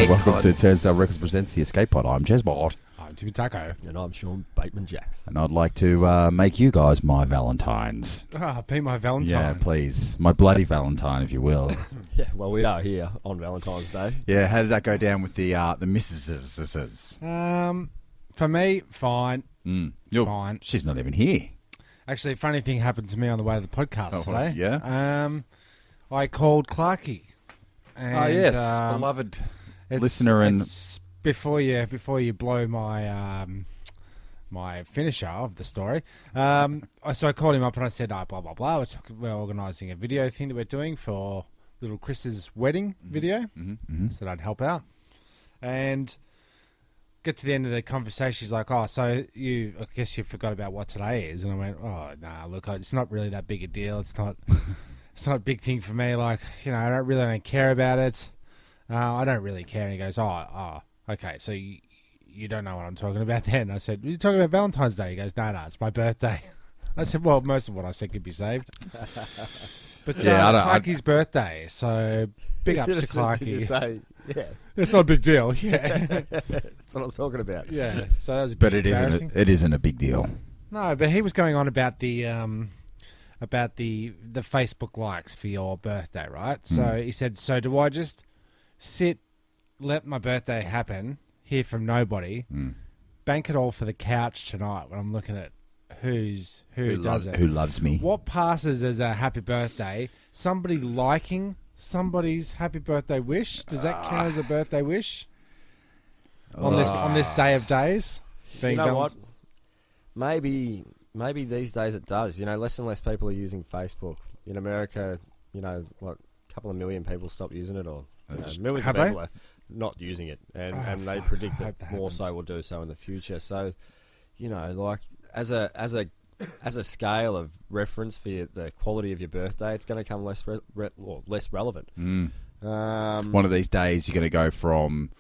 Welcome to Turnstile Records Presents The Escape Pod. I'm Jezbot. I'm Timmy Taco. And I'm Sean Bateman-Jacks. And I'd like to make you guys my Valentines. Be my Valentine. Yeah, please. My bloody Valentine, if you will. Yeah, well, we are here on Valentine's Day. Yeah, how did that go down with the missuses? For me, fine. Fine. She's not even here. Actually, a funny thing happened to me on the way to the podcast today. Yeah? I called Clarkie. And, yes, beloved listener and... Before you blow my my finisher of the story, so I called him up and I said, blah, blah, blah. We're organising a video thing that we're doing for little Chris's wedding video. I said I'd help out. And get to the end of the conversation, she's like, I guess you forgot about what today is. And I went, look, it's not really that big a deal. It's not a big thing for me. Like, I don't care about it. I don't really care. And he goes, okay, so you don't know what I'm talking about then. I said, you're talking about Valentine's Day? He goes, no, it's my birthday. I said, well, most of what I said could be saved. But it's Clarkie's birthday, so big ups to Clarkie. It's not a big deal. Yeah, that's what I was talking about. Yeah, so that was a bit embarrassing. It isn't a big deal. No, but he was going on about the Facebook likes for your birthday, right? So he said, so do I just let my birthday happen, hear from nobody, bank it all for the couch tonight when I'm looking at who does it. Who loves me. What passes as a happy birthday? Somebody liking somebody's happy birthday wish? Does that count as a birthday wish? On this day of days? You know what? Maybe these days it does. Less and less people are using Facebook. In America, a couple of million people stop using it, or millions of people are not using it, and they predict that more so will do so in the future. So, as a scale of reference for the quality of your birthday, it's going to come less relevant. One of these days, you're going to go from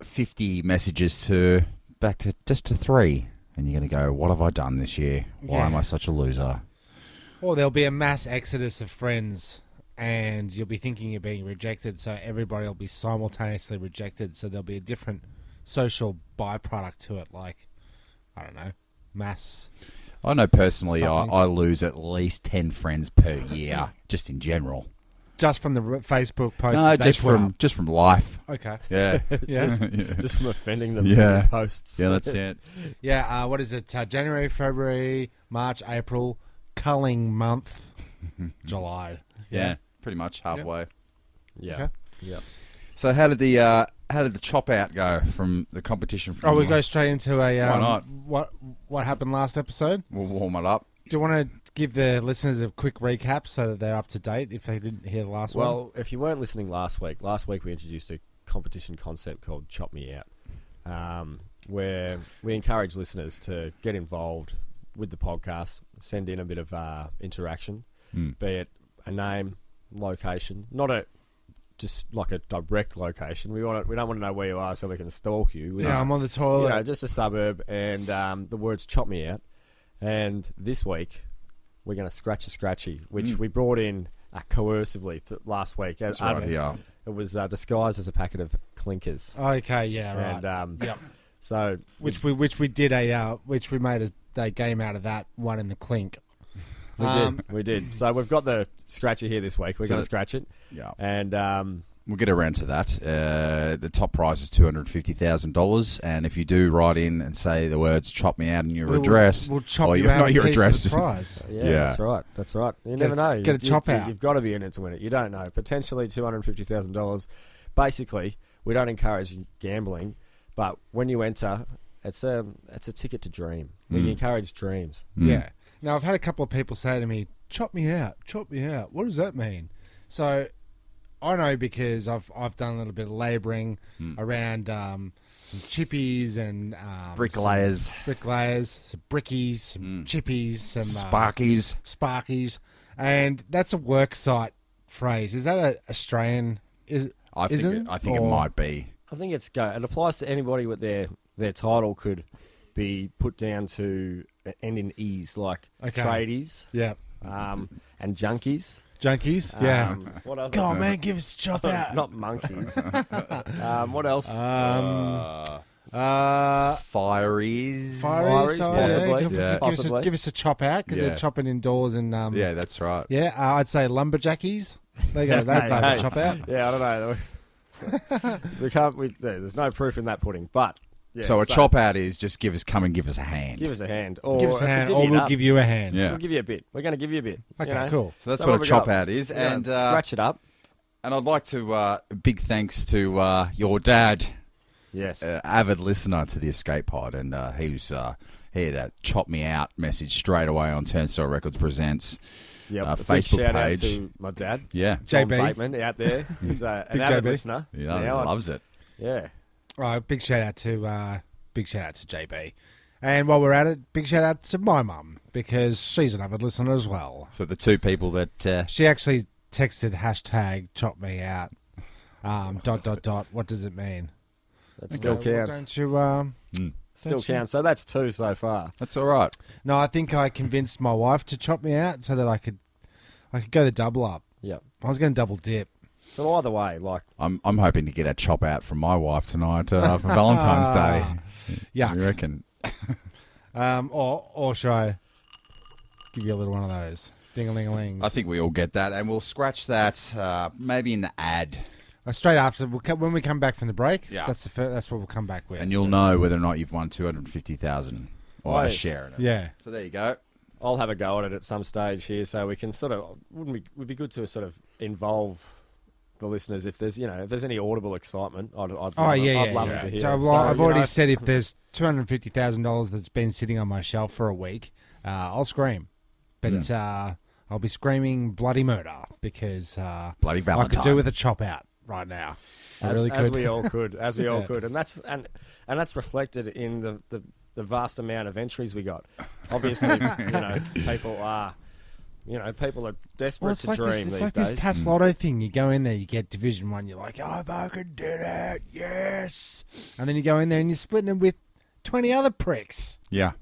50 messages back to 3, and you're going to go, "What have I done this year? Why am I such a loser?" Or there'll be a mass exodus of friends. And you'll be thinking you're being rejected, so everybody will be simultaneously rejected. So there'll be a different social byproduct to it, like, I don't know, mass. I know personally I lose at least 10 friends per year, just in general. Just from the Facebook post? No, just from life. Okay. Yeah. Yeah. Just from offending them in posts. Yeah, that's it. Yeah, what is it? January, February, March, April, culling month, July. Yeah. Pretty much halfway. Yeah. Okay. Yep. So how did the chop out go from the competition? We go straight into why not? What happened last episode? We'll warm it up. Do you want to give the listeners a quick recap so that they're up to date if they didn't hear the last one? Well, if you weren't listening last week we introduced a competition concept called Chop Me Out, where we encourage listeners to get involved with the podcast, send in a bit of interaction, be it a name, location, not just like a direct location. We don't want to know where you are so we can stalk you. I'm on the toilet. Just a suburb, and the words "Chop Me Out." And this week we're going to scratch a scratchy, which we brought in coercively last week. That's right. Yeah, it was disguised as a packet of clinkers. Okay, yeah, right. And yep. So which we made a game out of that one in the clink. We did. So we've got the scratcher here this week. We're going to scratch it. Yeah. And we'll get around to that. The top prize is $250,000, and if you do write in and say the words "chop me out" in your address, we'll chop you out not your address. Of the prize. Yeah, that's right. You never know. Get a chop out. You've got to be in it to win it. You don't know. Potentially $250,000. Basically, we don't encourage gambling, but when you enter, it's a ticket to dream. We encourage dreams. Yeah. Now, I've had a couple of people say to me, chop me out. What does that mean? So, I know because I've done a little bit of labouring around some chippies and... bricklayers, some brickies, some chippies, some... Sparkies. And that's a work site phrase. Is that an Australian... I think it might be. I think it applies to anybody with their title could be put down to end in ease, like tradies, yeah, and junkies. Junkies. Yeah. What else? Come on, man, give us a chop out. Not monkeys. What else? Fireys. Fireys, possibly. Yeah. Possibly. Give us a chop out because they're chopping indoors and Yeah, that's right. yeah. I'd say lumberjackies. They go. They Hey. chop out. Yeah, I don't know. We can't. There's no proof in that pudding, but. Yeah, So a chop out is just come and give us a hand. Give us a hand, or Give us a it's hand, divvy or it we'll up. give you a hand. Yeah. We'll give you a bit. We're going to give you a bit. Okay, cool. So that's So what what a we chop got? out is, Yeah, and scratch it up. and I'd like to big thanks to your dad, Yes. avid listener to the Escape Pod, and he had a chop me out message straight away on Turnstile Records Presents. Yep. a A big Facebook shout page. out to my dad, Yeah, John JB. Bateman, out there. He's an Big avid JB. listener. yeah, he Now, loves it. Yeah. Right, big shout out to JB. And while we're at it, big shout out to my mum because she's an avid listener as well. So the two people that She actually texted hashtag chop me out. ... What does it mean? That still counts. Don't you? Still don't you- counts. So that's 2 so far. that's all right. No, I think I convinced my wife to chop me out so that I could go the double up. Yep. I was going to double dip. So either way, like, I'm hoping to get a chop out from my wife tonight for Valentine's Day. Yuck. You reckon? Or should I give you a little one of those ding-a-ling-a-lings? I think we all get that, and we'll scratch that maybe in the ad, Straight after when we come back from the break. Yeah. That's what we'll come back with. and you'll know whether or not you've won 250,000 or a Nice. share in it. Yeah. So there you go. I'll have a go at it at some stage here, so we can sort of would be good to sort of involve the listeners if there's any audible excitement. I'd love them to hear. So, it. well, I've you already know, said if there's $250,000 that's been sitting on my shelf for a week, I'll scream. But I'll be screaming bloody murder because Bloody I Valentine. could do with a chop out right now. I really as could. we all could, Yeah. and that's reflected in the vast amount of entries we got. Obviously, people are desperate to dream it's these like days. this Tats Lotto thing. You go in there, you get Division 1, you're like, oh, if I could do it, yes. And then you go in there and you're splitting it with 20 other pricks. Yeah.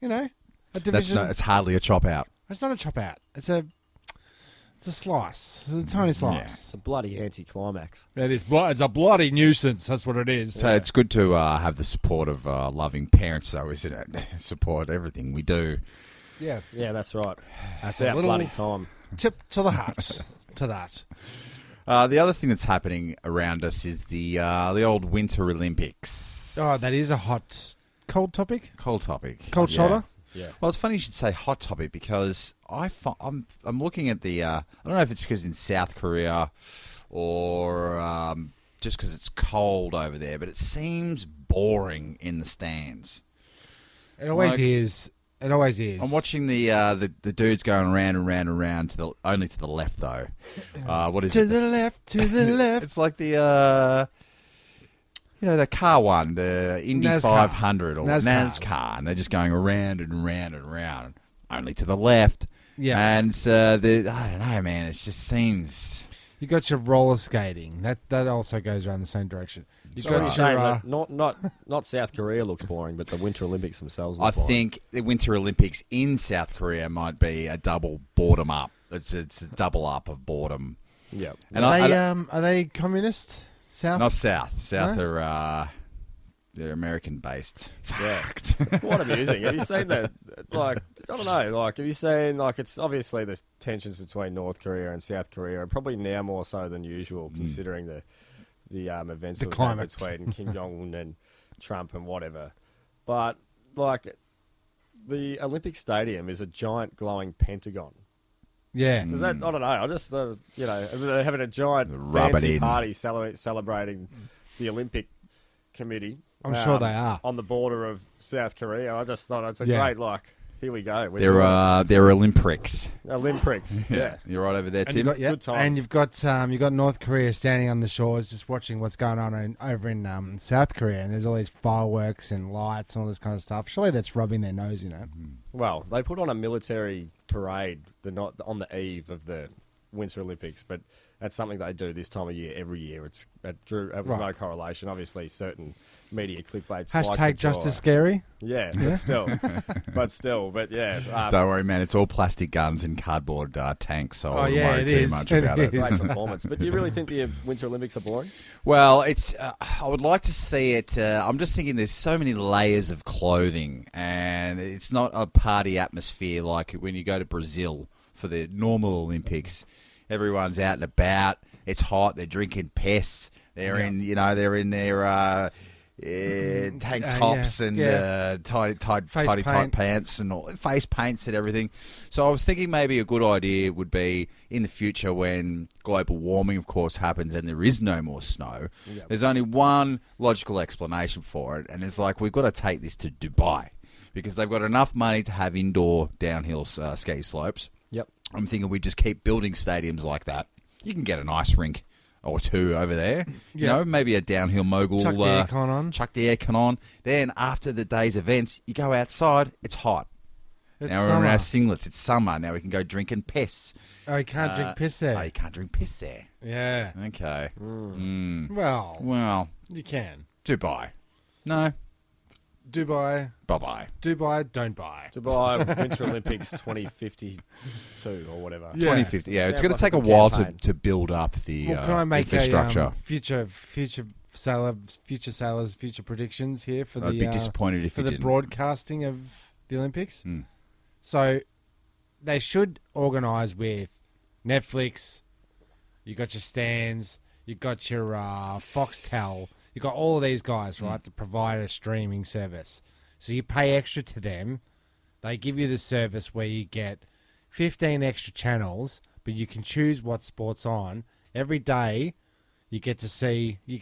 You know? A That's division. it's hardly a chop out. It's not a chop out. It's a slice. It's a tiny slice. It's a bloody anticlimax. It is. It's a bloody nuisance. That's what it is. So it's good to have the support of loving parents, though, isn't it? Support everything we do. Yeah. Yeah, that's right. That's It's a our little bloody time. tip to the hat to that. The other thing that's happening around us is the old Winter Olympics. Oh, that is a cold topic. Cold topic. Cold shoulder. Yeah. Well, it's funny you should say hot topic because I'm looking at the I don't know if it's because in South Korea or just because it's cold over there, but it seems boring in the stands. It always Like- is. It always is. I'm watching the dudes going round and round and round only to the left though. What is to it? the left, to the left. It's like the the car one, the Indy NASCAR. 500 or NASCARs. NASCAR, and they're just going around and round and round, only to the left. Yeah. And I don't know, man. It just seems. You got your roller skating. That also goes around the same direction. You So what are you got saying? your, That not South Korea looks boring, but the Winter Olympics themselves I look boring. think the Winter Olympics in South Korea might be a double boredom up. It's a double up of boredom. Yeah. And are they communist? South? not South. No? Are they're American based. Yeah. It's quite amusing. Have you seen that? Like, I don't know. Like, have you seen, like, it's obviously there's tensions between North Korea and South Korea, and probably now more so than usual, considering the events The that we've had climate. between Kim Jong-un and Trump and whatever. But, like, the Olympic Stadium is a giant glowing pentagon. Yeah. Does that, I don't know, I just, they're having a giant Rub it fancy in. party celebrating the Olympic Committee. I'm sure they are. On the border of South Korea. I just thought it's a Yeah. great, like, here we go. We're doing They're olympricks. Olympricks. Yeah. You're right over there, And Tim. Good times. And you've got North Korea standing on the shores just watching what's going on over in South Korea, and there's all these fireworks and lights and all this kind of stuff. Surely that's rubbing their nose in it. Well, they put on a military parade on the eve of the Winter Olympics, but That's something they do this time of year every year. It was no correlation. Obviously, certain media clickbaits. Hashtag just as scary. Yeah, but still. But yeah. Don't worry, man. It's all plastic guns and cardboard tanks, so I wouldn't worry too much about it. Great performance. But do you really think the Winter Olympics are boring? Well, it's. I would like to see it. I'm just thinking there's so many layers of clothing, and it's not a party atmosphere like when you go to Brazil for the normal Olympics. Everyone's out and about. It's hot. They're drinking piss. They're in their tank tops and tight pants and all, face paints and everything. So I was thinking maybe a good idea would be in the future when global warming, of course, happens and there is no more snow. Yep. There's only one logical explanation for it, and it's like we've got to take this to Dubai because they've got enough money to have indoor downhill ski slopes. Yep. I'm thinking we just keep building stadiums like that. You can get an ice rink or two over there. You know, maybe a downhill mogul. Chuck the aircon on. Chuck the aircon on. Then after the day's events, you go outside. It's hot. Now we're in our singlets. It's summer. Now we can go drinking piss. Oh, you can't drink piss there. Oh, you can't drink piss there. Yeah. Okay. Well, you can. Dubai. No. Dubai. Bye-bye. Dubai, don't buy. Dubai Winter Olympics 2052 or whatever. Yeah. 2050. Yeah, it's going to take a while to build up the can I make infrastructure. Future sailors, future predictions here for I'd be disappointed if for you the didn't. broadcasting of the Olympics. So they should organise with Netflix. You got your Stans. You got your Foxtel. You got all of these guys, right, to provide a streaming service. So you pay extra to them. They give you the service where you get 15 extra channels, but you can choose what sport's on. Every day, you get to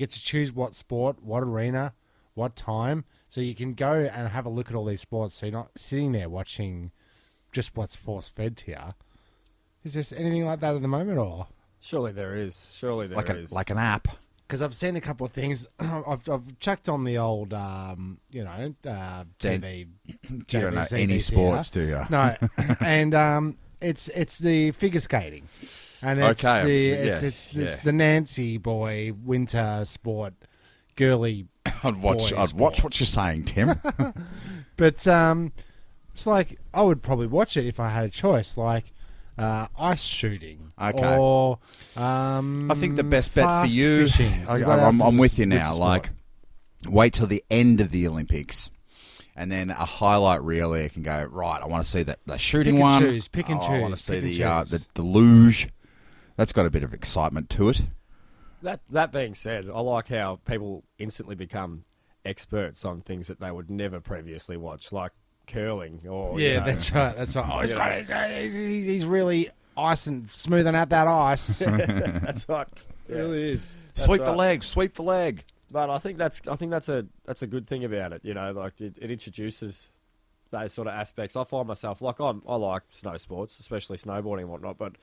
choose what sport, what arena, what time. So you can go and have a look at all these sports. So you're not sitting there watching just what's force-fed to you. Is there anything like that at the moment, or? Surely there is. Like an app. Because I've seen a couple of things. I've chucked on the old, TV. You don't know any sports, do you? No, and it's the figure skating, and it's the Nancy boy winter sport, girly. I'd watch what you're saying, Tim. But it's like I would probably watch it if I had a choice, like. Ice shooting. Okay. Or I think the best bet for you. Fishing. I'm with you now. Like, wait till the end of the Olympics, and then a highlight reel there can go right. I want to see the shooting one. Pick and choose. I want to see the luge. That's got a bit of excitement to it. That being said, I like how people instantly become experts on things that they would never previously watch, like curling or that's right. Oh, he's really ice and smoothing out that ice. That's right. It really is. Sweep the leg. But I think that's a good thing about it. You know, like it introduces those sort of aspects. I find myself I like snow sports, especially snowboarding and whatnot. But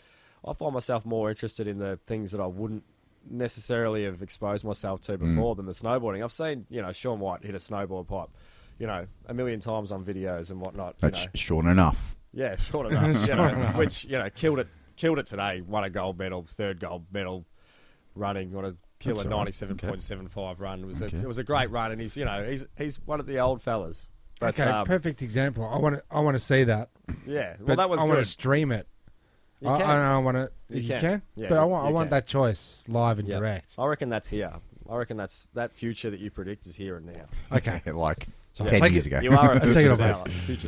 I find myself more interested in the things that I wouldn't necessarily have exposed myself to before than the snowboarding. I've seen Shaun White hit a snowboard pipe. A million times on videos and whatnot. That's short enough. Yeah, short enough. Which killed it today. Won a gold medal, third gold medal, running. Got a killer 97.75 run. It was a great run, and he's one of the old fellas. But, perfect example. I want to see that. Yeah, well, that was. I want to stream it. You can. I want to. You can. Yeah, but I want that choice live and direct. I reckon that's here. I reckon that future that you predict is here and now. Okay, like 10 years ago. You are a future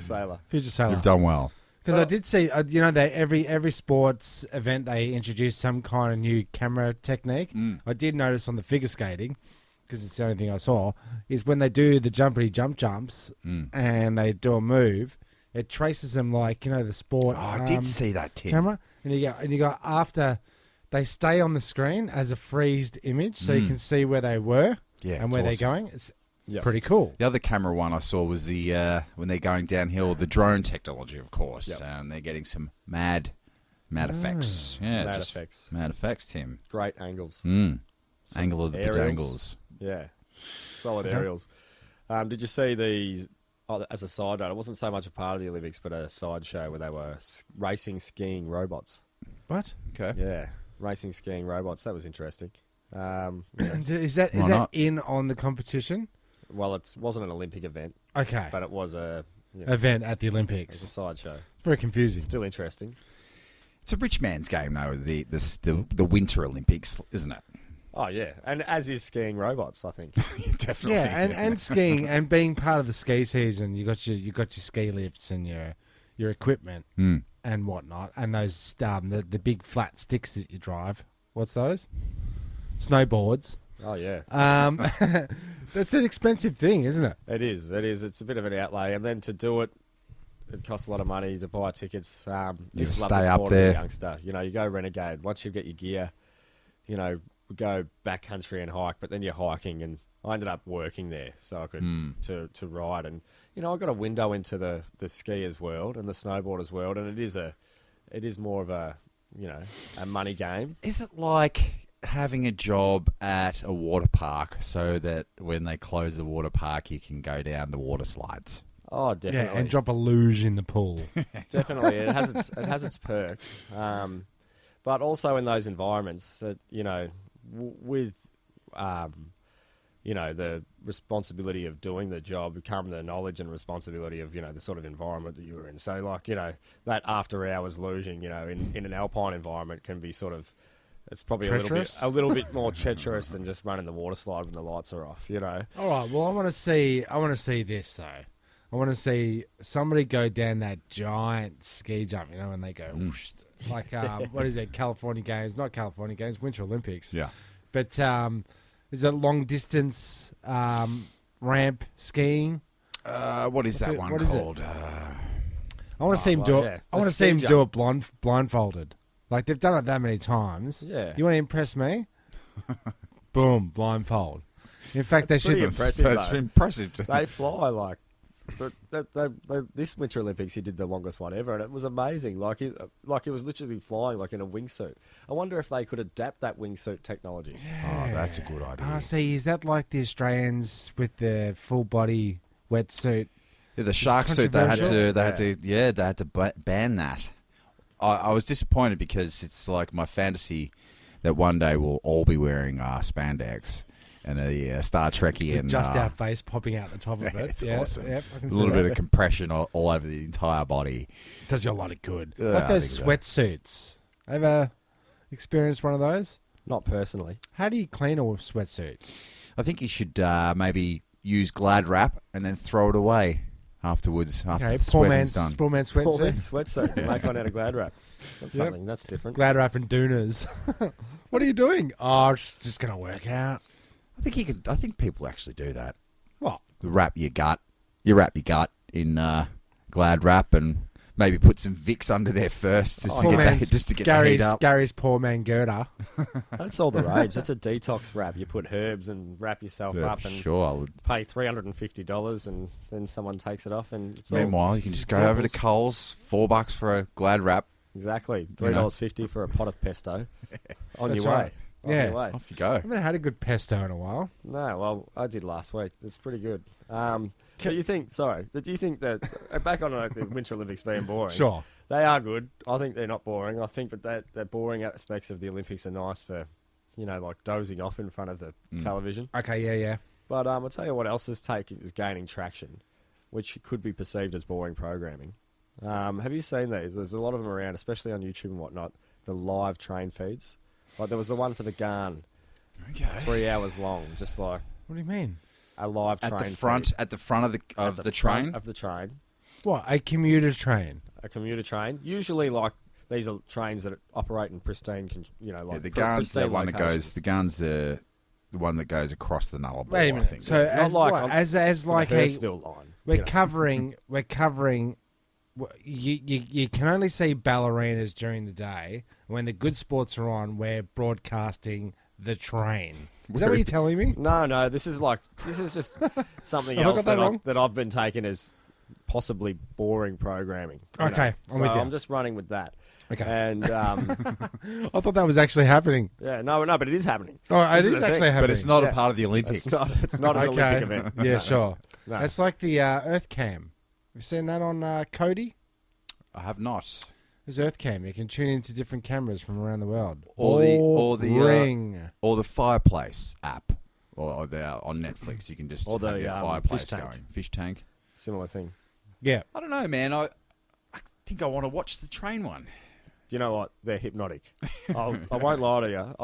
sailor. Future sailor. You've done well. Because I did see, every sports event they introduced some kind of new camera technique. I did notice on the figure skating, because it's the only thing I saw, is when they do the jumps and they do a move, it traces them like the sport. Oh, I did see that, Tim. Camera, and you go after they stay on the screen as a freezed image, so you can see where they were and where they're going. It's pretty cool. The other camera one I saw was the when they're going downhill, the drone technology, of course, and they're getting some mad effects. Yeah, mad effects, Tim. Great angles. Angle of the angles. Yeah, solid aerials. Did you see these? As a side note, it wasn't so much a part of the Olympics, but a sideshow where they were racing skiing robots. What? Okay. Yeah. racing skiing robots. That was interesting. Is that not? in on the competition? Well, it wasn't an Olympic event, Okay. but it was a Event at the it was a Olympics. sideshow. Very confusing. Still interesting. It's a rich man's game, though. The Winter Olympics, isn't it? Oh yeah, and as is skiing robots, I think. Definitely. Yeah, and skiing and being part of the ski season, you got your ski lifts and your equipment and whatnot, and those the big flat sticks that you drive. What's those? Snowboards. Oh yeah, that's an expensive thing, isn't it? it is. It is. It's a bit of an outlay, and then to do it, it costs a lot of money to buy tickets. You stay love the up sport there. as a youngster. You go renegade. Once you get your gear, we go backcountry and hike. But then you're hiking, and I ended up working there, so I could to ride. And I got a window into the skiers world and the snowboarders world, and it is more of a money game. Is it like having a job at a water park so that when they close the water park, you can go down the water slides? Oh, definitely. Yeah, and drop a luge in the pool. Definitely, it has its perks, but also in those environments that with the responsibility of doing the job come the knowledge and responsibility of the sort of environment that you were in. So like that after hours luging in an alpine environment can be sort of it's probably a little bit more treacherous than just running the water slide when the lights are off. All right. Well, I want to see this though. I want to see somebody go down that giant ski jump, and they go whoosh, like what is it? California Games, not California Games, Winter Olympics. Yeah. But is it long distance ramp skiing? What is that one what is called? I want to see him do it. yeah. I want to see him do it blindfolded. Like they've done it that many times. Yeah. You want to impress me? Boom, blindfold. In fact, they should. pretty impressive. That's impressive. They fly like. But this Winter Olympics, he did the longest one ever, and it was amazing. Like he was literally flying like in a wingsuit. I wonder if they could adapt that wingsuit technology. Oh, that's a good idea. See, is that like the Australians with the full body wetsuit? Yeah, the shark suit. They had to ban that. I was disappointed because it's like my fantasy that one day we'll all be wearing spandex and a Star Trekkie and just our face popping out the top of it. It's yeah, awesome. Yep, a little bit of compression all over the entire body. Does you a lot of good. Yeah, like I those think so. sweatsuits. Ever experienced one of those? Not personally. How do you clean a sweatsuit? I think you should maybe use Glad wrap and then throw it away afterwards. After the sweating's done. Poor man's Poor sweatsuit. man's sweatsuit. Make one out of Glad wrap. That's Yep. something. That's different. Glad wrap and Doonas. What are you doing? Oh, it's just going to work out. I think people actually do that. What? You wrap your gut in Glad wrap and maybe put some Vicks under there first just to get the heat up. Gary's poor man Gerda. That's all the rage. That's a detox wrap. You put herbs and wrap yourself Yeah, up for and sure, I would. pay $350 and then someone takes it off and it's Meanwhile, all you can just go over to Coles, $4 for a Glad wrap. exactly $3.50 for a pot of pesto. On That's your right. way. Yeah. On your way. Off you go. I haven't had a good pesto in a while. No, well, I did last week. It's pretty good. Do you think that back on like the Winter Olympics being boring? Sure. They are good. I think they're not boring. I think that the boring aspects of the Olympics are nice for, like dozing off in front of the television. Okay, yeah. But I'll tell you what else is gaining traction, which could be perceived as boring programming. Have you seen these? There's a lot of them around, especially on YouTube and whatnot, the live train feeds. Like there was the one for the Garn, Okay. 3 hours long, just like What do you mean? a live train At the feed. front of the Front train. of the train. What, a commuter train? A commuter train. Usually, like these are trains that operate in pristine, The Garn's the one that goes. The Garn's the one that goes across the Nullarbor. Wait a minute. I think. So as like what? on- as like the a Hurstville line. we're covering. You can only see ballerinas during the day. When the good sports are on, we're broadcasting the train. Is that what you're telling me? No. This is just something Have I else got that wrong? that I've been taken as possibly boring programming. Okay, I'm with you. I'm just running with that. Okay. And I thought that was actually happening. yeah, no, but it is happening. Oh, it This is the actually thing. happening. But it's not Yeah. a part of the Olympics. It's not an okay. Olympic event. Yeah, sure. No. It's like the Earth Cam. Have you seen that on Cody? I have not. There's Earthcam. You can tune into different cameras from around the world. Or the Ring. or the Fireplace app, or on Netflix. You can just Or have the, your fireplace fish tank. going. Fish tank. Similar thing. Yeah. I don't know, man. I think I want to watch the train one. Do you know what? They're hypnotic. I won't lie to you.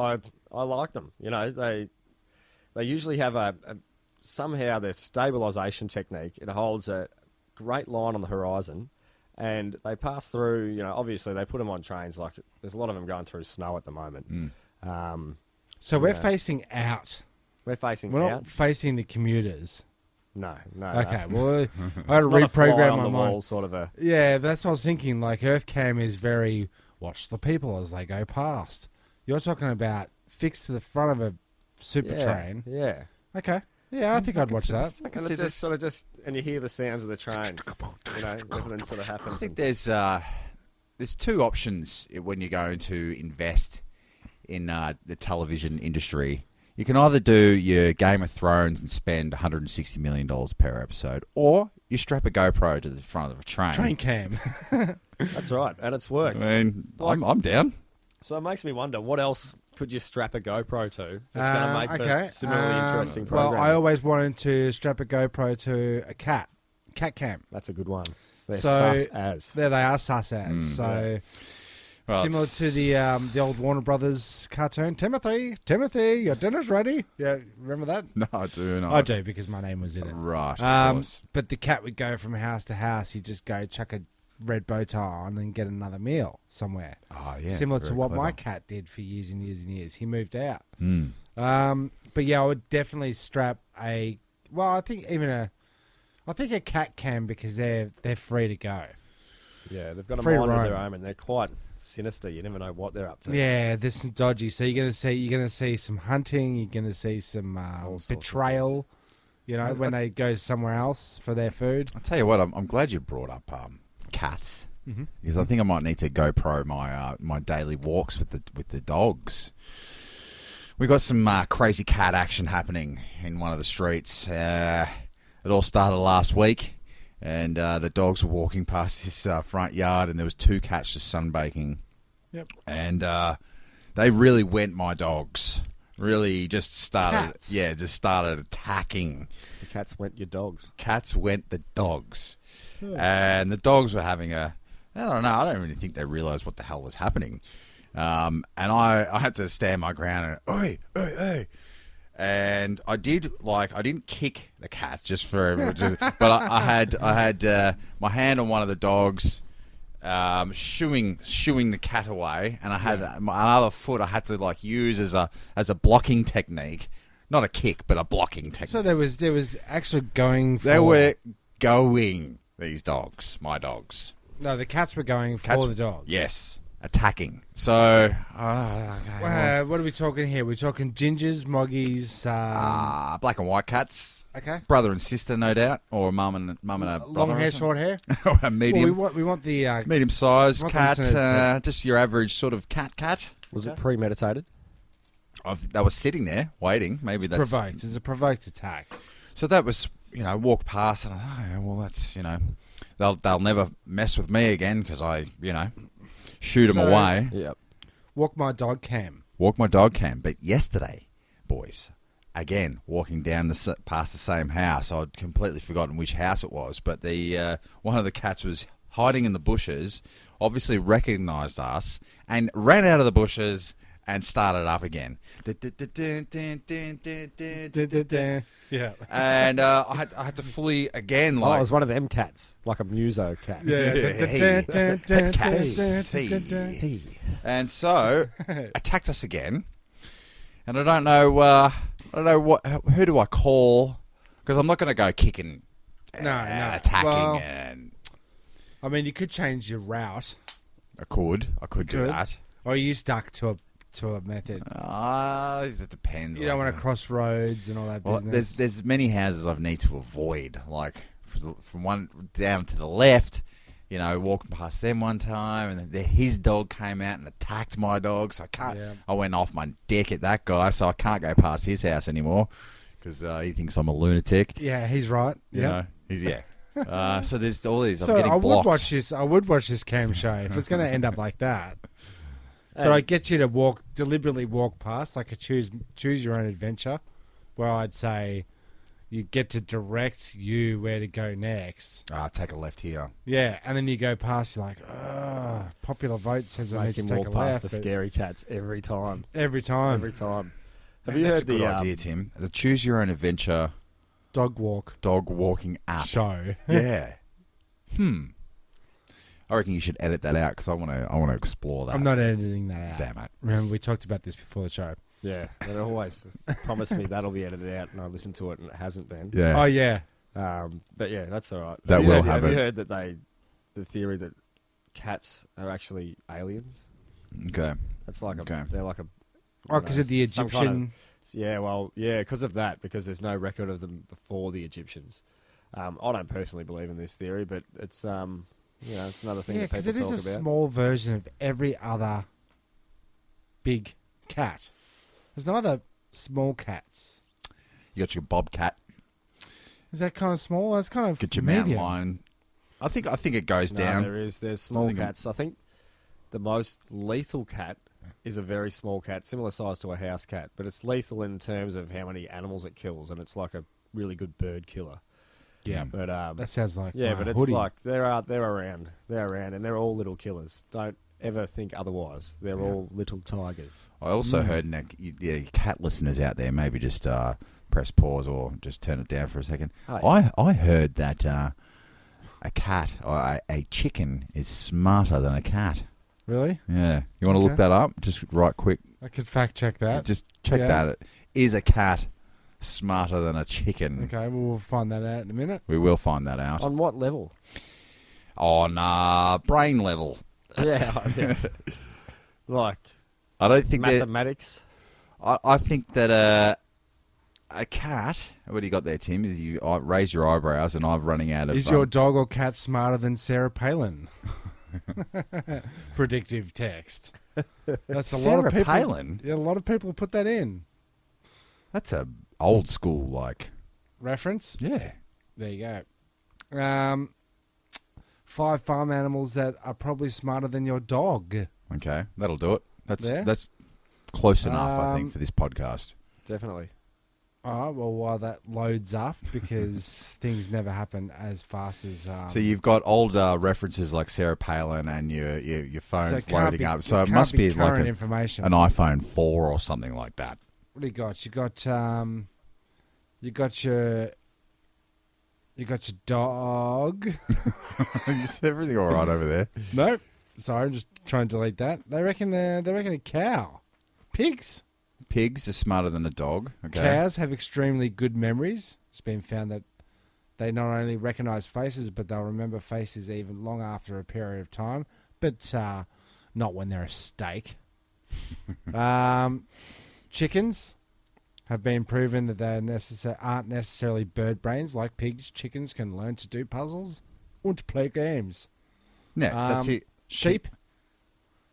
I like them. You know, they usually have somehow their stabilisation technique. It holds a great line on the horizon, and they pass through. You know, obviously they put them on trains. Like there's a lot of them going through snow at the moment. So we're facing out. We're facing We're out. not facing the commuters. No. Okay, well, I had to It's not a fly reprogram on my the mind. wall sort of a. Yeah, that's what I was thinking. Like, Earthcam is very watch the people as they go past. You're talking about fixed to the front of a super train. Yeah. Okay. Yeah, I think I'd watch that. I can And see it this. and you hear the sounds of the train. You know, everything sort of happens. I think there's two options when you're going to invest in the television industry. You can either do your Game of Thrones and spend $160 million per episode, or you strap a GoPro to the front of a train. Train cam. That's right, and it's worked. I mean, I'm down. So it makes me wonder, what else could you strap a GoPro to that's going to make for similarly interesting Well, programming? I always wanted to strap a GoPro to a cat cam. That's a good one. They're So- sus as. There they are, sus as. So Well, similar to the old Warner Brothers cartoon, Timothy, your dinner's ready. Yeah, remember that? No, I do not. I do because my name was in it. Right, of course. But the cat would go from house to house. He'd just go chuck a red bow tie on and get another meal somewhere. Oh, yeah. Similar to very what my clever. cat did for years and years and years. He moved out. Mm. But yeah, I would definitely strap I think a cat can because they're free to go. Yeah, they've got a Free mind of roam. their own, and they're quite sinister. You never know what they're up to. Yeah, there's some dodgy. So you're gonna see some hunting. You're gonna see some All sorts of betrayal. You know, when they go somewhere else for their food. I'll tell you what, I'm glad you brought up cats, because I think I might need to GoPro my daily walks with the dogs. We got some crazy cat action happening in one of the streets. It all started last week, and the dogs were walking past this front yard, and there was two cats just sunbaking. Yep. And they really went my dogs. Really just started, Cats? just started attacking. The cats went your dogs. Cats went the dogs. And the dogs were having I don't know, I don't really think they realised what the hell was happening. And I had to stand my ground and, oi, oi, oi. And I didn't kick the cat but I had my hand on one of the dogs, shooing the cat away, and I had my other foot I had to use as a blocking technique, not a kick, but a blocking technique. So there was actually going. They were going, these dogs, my dogs. No, the cats were going for the dogs. Yes, attacking. So, What are we talking here? We're talking gingers, moggies. black and white cats. Okay. Brother and sister, no doubt, or mum and a brother. Long hair, short hair. A medium, Well, we want the medium-sized want cat. them to- Just your average sort of cat. Was it premeditated? They were sitting there waiting. Maybe that's provoked. It's a provoked attack. So that was, walk past and that's, they'll never mess with me again because I, shoot them So- away. Yep. Walk my dog cam. Walk my dog cam. But yesterday, boys, again, walking down past the same house, I'd completely forgotten which house it was, but the one of the cats was hiding in the bushes, obviously recognised us, and ran out of the bushes and started up again. Yeah. And I had to fully, again, Oh, it was one of them cats, like a muso cat. And so attacked us again. And I don't know who do I call, because I'm not going to go kicking, No. attacking, Well, and I mean, you could change your route, I could do could. that. or are you stuck to a method? It depends. You don't want to cross roads and all that Well, business. there's many houses I need to avoid, like from one down to the left. Walking past them one time, and then his dog came out and attacked my dog. So I can't. Yeah. I went off my deck at that guy, so I can't go past his house anymore because he thinks I'm a lunatic. Yeah, he's right. You Yeah. know, he's So there's all these. So I'm getting I blocked. would watch this cam show if it's going to end up like that. But And I get you to deliberately walk past, like a choose your own adventure, where I'd say you get to direct you where to go next. Take a left here. Yeah, and then you go past, you're like, popular vote says I need make to him take walk a past left. the but scary cats every time. every time. Every time. Have Man, you that's heard a good the idea, Tim? The Choose Your Own Adventure Dog walk dog walking app. show. Yeah. I reckon you should edit that out because I want to explore that. I'm not editing that out. Damn it. Remember, we talked about this before the show. Yeah, they always promise me that'll be edited out, and I listen to it, and it hasn't been. Yeah. Oh, yeah. But yeah, that's all right. That Have you will heard, happen. Have you heard that the theory that cats are actually aliens? Okay. That's like Okay. they're like a. Oh, because of the some kind Egyptian... Because of that, because there's no record of them before the Egyptians. I don't personally believe in this theory, but it's it's another thing Yeah, that because people it talk is a about. small version of every other big cat. There's no other small cats. You got your bobcat. Is that kind of small? That's kind of Get your mountain medium. lion. I think it goes No, down. there's small think I'm- cats. I think the most lethal cat is a very small cat, similar size to a house cat, but it's lethal in terms of how many animals it kills, and it's like a really good bird killer. Yeah, But that sounds like but it's hoodie. like they're around, and they're all little killers. Don't ever think otherwise. They're all little tigers. I also heard, cat listeners out there, maybe just press pause or just turn it down for a second. Oh, yeah. I heard that a cat or a chicken is smarter than a cat. Really? Yeah. You want to look Okay. that up? Just right quick. I could fact check that. Just check Yeah. that. Is a cat smarter than a chicken? Okay, well, we'll find that out in a minute. We will find that out. On what level? On brain level. Yeah. Like I don't think that... mathematics. I think that a cat... What do you got there, Tim? Is you raise your eyebrows and I'm running out of... Is your dog or cat smarter than Sarah Palin? Predictive text. That's a lot Sarah of people. Palin? Yeah, a lot of people put that in. That's a old school, like... Reference? Yeah. There you go. 5 farm animals that are probably smarter than your dog. Okay, that'll do it. There? That's close enough, I think, Um, for this podcast. Definitely. All right, well, while that loads up, because things never happen as fast as... So you've got old references like Sarah Palin and your phone's it can't loading be- up. So it can't must be current like information. an iPhone 4 or something like that. What do you got? You got your dog. Is everything all right over there? Nope. Sorry, I'm just trying to delete that. They reckon a cow. Pigs. Pigs are smarter than a dog. Okay. Cows have extremely good memories. It's been found that they not only recognize faces, but they'll remember faces even long after a period of time. But not when they're a steak. Chickens have been proven that they aren't necessarily bird brains. Like pigs, chickens can learn to do puzzles and play games. Yeah, that's it. Sheep.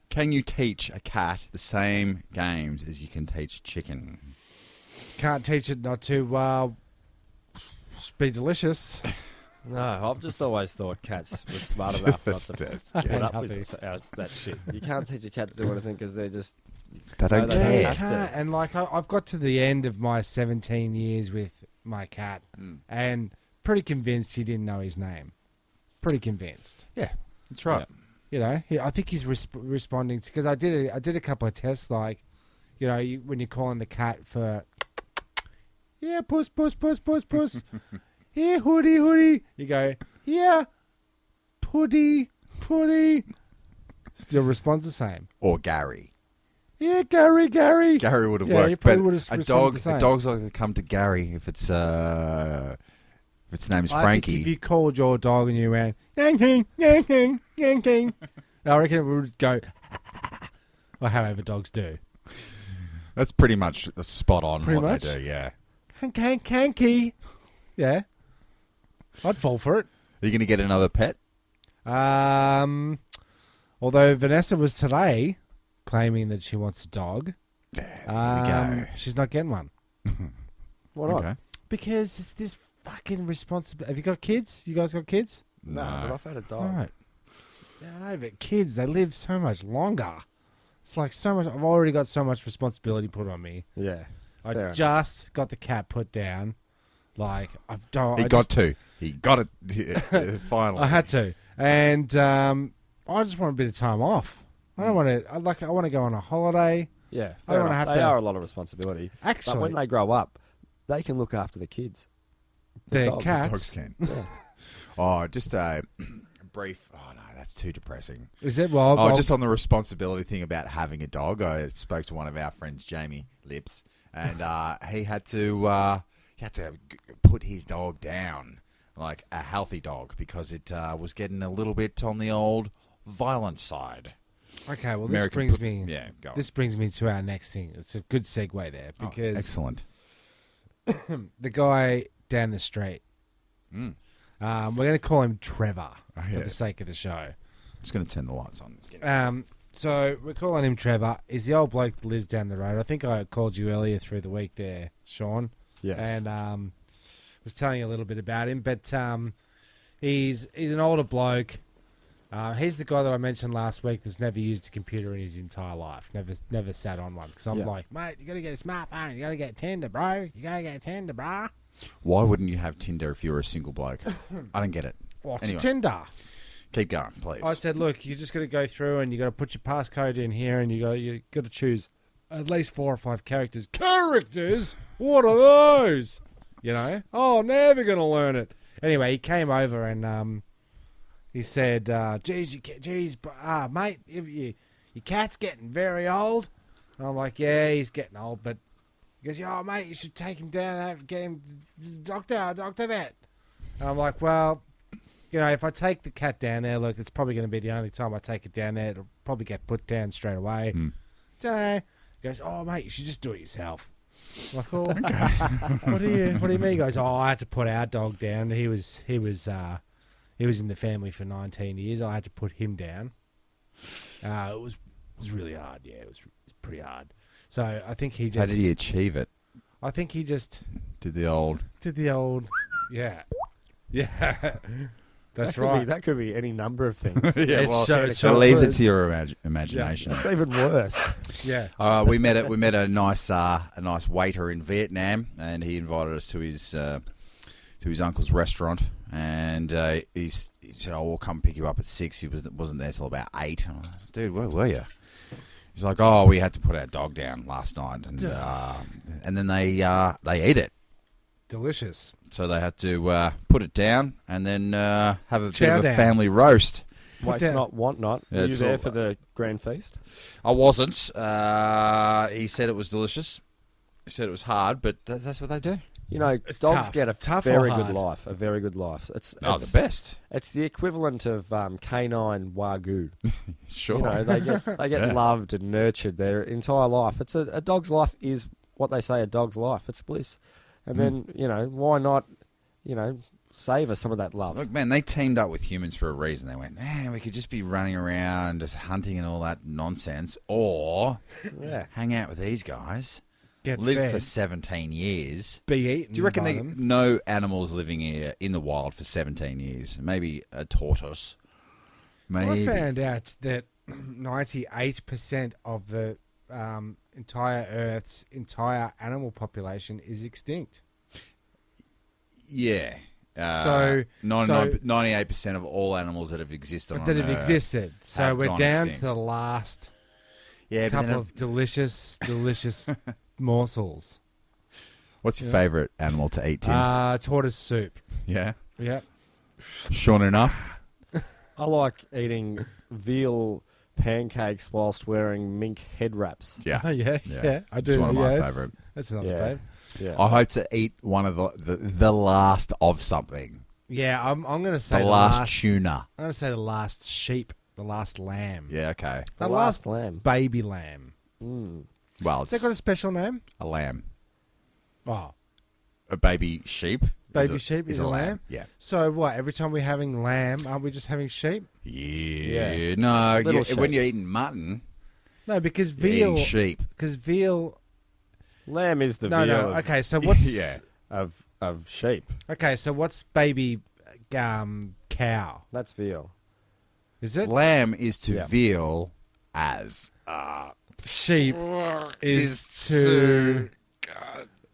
Can you teach a cat the same games as you can teach a chicken? Can't teach it not to be delicious. No, I've just always thought cats were smart enough not to put up Nothing. with that shit. You can't teach a cat to do anything because they're just... They don't No, they You don't care. have to. can't. And like I've got to the end of my 17 years with my cat, and pretty convinced he didn't know his name. Pretty convinced. Yeah, that's right. You know, I think he's responding because I did a couple of tests, like, you know, when you're calling the cat for, yeah, puss, puss, puss, puss, puss, yeah, hoodie, hoodie. You go, yeah, puddy, puddy. Still responds the same. Or Gary. Yeah, Gary, Gary. Gary would have Yeah, he worked, probably but would've a responded the same. dog's not going to come to Gary if its name is I Frankie. think if you called your dog and you went, yanking, yanking, yanking, I reckon it would go, or however dogs do. That's pretty much spot on Pretty what much. they do. Yeah. Kanky. Yeah. I'd fall for it. Are you going to get another pet? Although Vanessa was today claiming that she wants a dog. There we go. She's not getting one. Why not? Okay. because it's this fucking responsibility. Have you got kids? You guys got kids? No, but I've had a dog. Right. Yeah, I know, but kids, they live so much longer. It's like so much. I've already got so much responsibility put on me. Yeah. I just got the cat put down. Like, I've done. He got it finally. I had to. And I just want a bit of time off. I don't want to. I want to go on a holiday. Yeah. I don't want to have they to. are a lot of responsibility. Actually, But when they grow up, they can look after the kids. their dogs. cats. Dogs can. Yeah. Oh, just a brief. Oh no, that's too depressing. Is it? Well, Oh, just on the responsibility thing about having a dog. I spoke to one of our friends, Jamie Lips, and he had to put his dog down, like a healthy dog, because it was getting a little bit on the old violent side. okay. Well, American this brings me. Yeah, go on. This brings me to our next thing. It's a good segue there because Excellent. the guy down the street. Mm. We're going to call him Trevor yeah. for the sake of the show. Just going to turn the lights on. Let's get So we're calling him Trevor. He's the old bloke that lives down the road. I think I called you earlier through the week there, Sean. Yes. And was telling you a little bit about him. But he's an older bloke. He's the guy that I mentioned last week that's never used a computer in his entire life. Never sat on one. Because I'm like, mate, you got to get a smartphone. You got to get Tinder, bro. You got to get Tinder, bro. Why wouldn't you have Tinder if you were a single bloke? I don't get it. What's Anyway. Tinder? Keep going, please. I said, look, you just got to go through and you got to put your passcode in here and you got to choose at least 4 or 5 characters. Characters? What are those? You know? Oh, never going to learn it. Anyway, he came over and he said, geez, mate, your cat's getting very old. And I'm like, yeah, he's getting old, but he goes, oh, mate, you should take him down and get him doctor vet. And I'm like, well, you know, if I take the cat down there, look, it's probably going to be the only time I take it down there. It'll probably get put down straight away. Don't know. He goes, oh, mate, you should just do it yourself. I'm like, oh, okay. What do you mean? He goes, oh, I had to put our dog down. He was in the family for 19 years. I had to put him down. It was really hard. Yeah, it was pretty hard. So I think he just. How did he achieve it? I think he just Did the old. yeah. That's right. That could be any number of things. Yeah, well, it it leaves it to your imagination. It's even worse. Yeah. We met a nice waiter in Vietnam, and he invited us to his uncle's restaurant, and he said, "Oh, we'll come pick you up at 6." He wasn't there till about 8. I was like, dude, where were you? He's like, "Oh, we had to put our dog down last night," and then they eat it. Delicious. So they had to put it down and then have a bit of a down. family roast. Waste not, want not. Yeah, Were you it's there all- for the grand feast? I wasn't. He said it was delicious. He said it was hard, but that's what they do. You know, It's dogs tough. get a Tough or very hard? good life. A very good life. It's The best. It's the equivalent of canine wagyu. Sure. You know, they get Yeah. loved and nurtured their entire life. It's a dog's life is what they say a dog's life. It's bliss. And then, you know, why not, you know, savor some of that love? Look, man, they teamed up with humans for a reason. They went, man, we could just be running around, just hunting and all that nonsense, or Yeah. hang out with these guys, Get live fed, for 17 years. be eaten. Do you reckon by they them. no animals living here in the wild for 17 years? Maybe a tortoise. Maybe. I found out that 98% of the entire Earth's entire animal population is extinct. Yeah. So- 98% of all animals that have existed on That have Earth existed. So have we're gone down extinct. to the last Yeah, but couple then of delicious morsels. what's your favourite animal to eat, Tim? Tortoise soup. Yeah. Yep. Sean enough? I like eating veal pancakes whilst wearing mink head wraps. Yeah. Oh, yeah. I do. It's one of my yes. favourite. That's another Yeah. favourite. Yeah. I hope to eat one of the last of something. Yeah, I'm going to say The last tuna. I'm going to say the last sheep, the last lamb. Yeah, okay. the last lamb. Baby lamb. Well, Has that it's got a special name? a lamb. Oh, A baby sheep. baby sheep is a lamb? Yeah. So what? Every time we're having lamb, aren't we just having sheep? Yeah. No, Little sheep. when you're eating mutton, No, because you're eating veal. sheep. Because veal. Lamb is the No, veal no. of, Okay, so what's Yeah. of of sheep. Okay, so what's baby cow? That's veal. Is it? Lamb is to Yeah. veal as Sheep is to...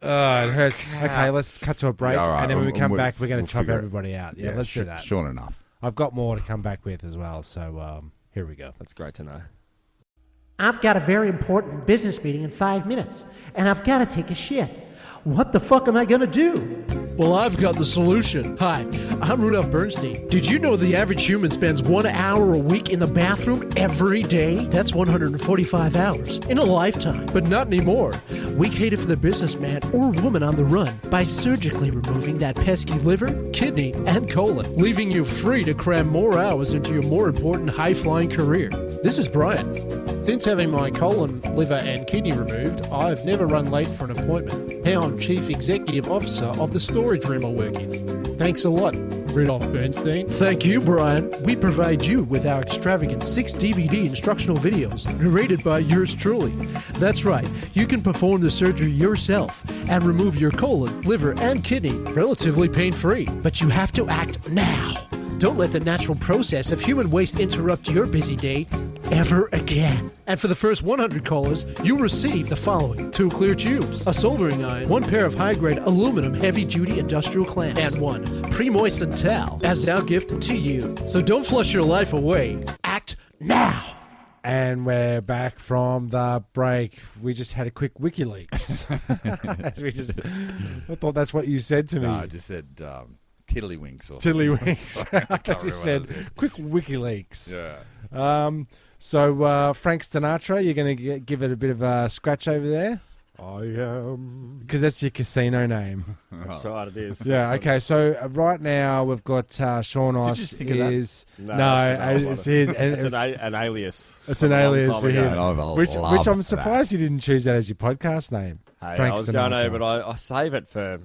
Oh, it hurts. Okay, let's cut to a break, Yeah, all right, and then when we come we'll- back, we're going we'll to chop figure it. everybody out. Yeah, let's do that. Sure enough. I've got more to come back with as well, so here we go. That's great to know. I've got a very important business meeting in 5 minutes, and I've got to take a shit. What the fuck am I gonna do? Well, I've got the solution. Hi, I'm Rudolph Bernstein. Did you know the average human spends 1 hour a week in the bathroom every day? That's 145 hours in a lifetime. But not anymore. We cater for the businessman or woman on the run by surgically removing that pesky liver, kidney, and colon, leaving you free to cram more hours into your more important high-flying career. This is Brian. Since having my colon, liver, and kidney removed, I've never run late for an appointment. Now I'm Chief Executive Officer of the storage room I work in. Thanks a lot, Rudolph Bernstein. Thank you, Brian. We provide you with our extravagant 6 DVD instructional videos, narrated by yours truly. That's right, you can perform the surgery yourself and remove your colon, liver, and kidney relatively pain-free. But you have to act now. Don't let the natural process of human waste interrupt your busy day ever again. And for the first 100 callers, you receive the following: 2 clear tubes, a soldering iron, 1 pair of high-grade aluminum heavy-duty industrial clamps, and 1 pre-moistened towel as our gift to you. So don't flush your life away. Act now. And we're back from the break. We just had a quick WikiLeaks. I thought that's what you said to me. No, I just said tiddlywinks or Tiddlywinks. I can't I remember just what I said said. quick WikiLeaks. Yeah. So Frank Sinatra, you're going to give it a bit of a scratch over there? I am. Because that's your casino name. That's right, it is. Yeah, okay. So right now we've got Sean Ice. just think of that? It's his. And It's an alias. it's an From a long alias time for ago. him. I Which love I'm that. surprised you didn't choose that as your podcast name. Hey, Frank I was going Sinatra. to, but I save it for,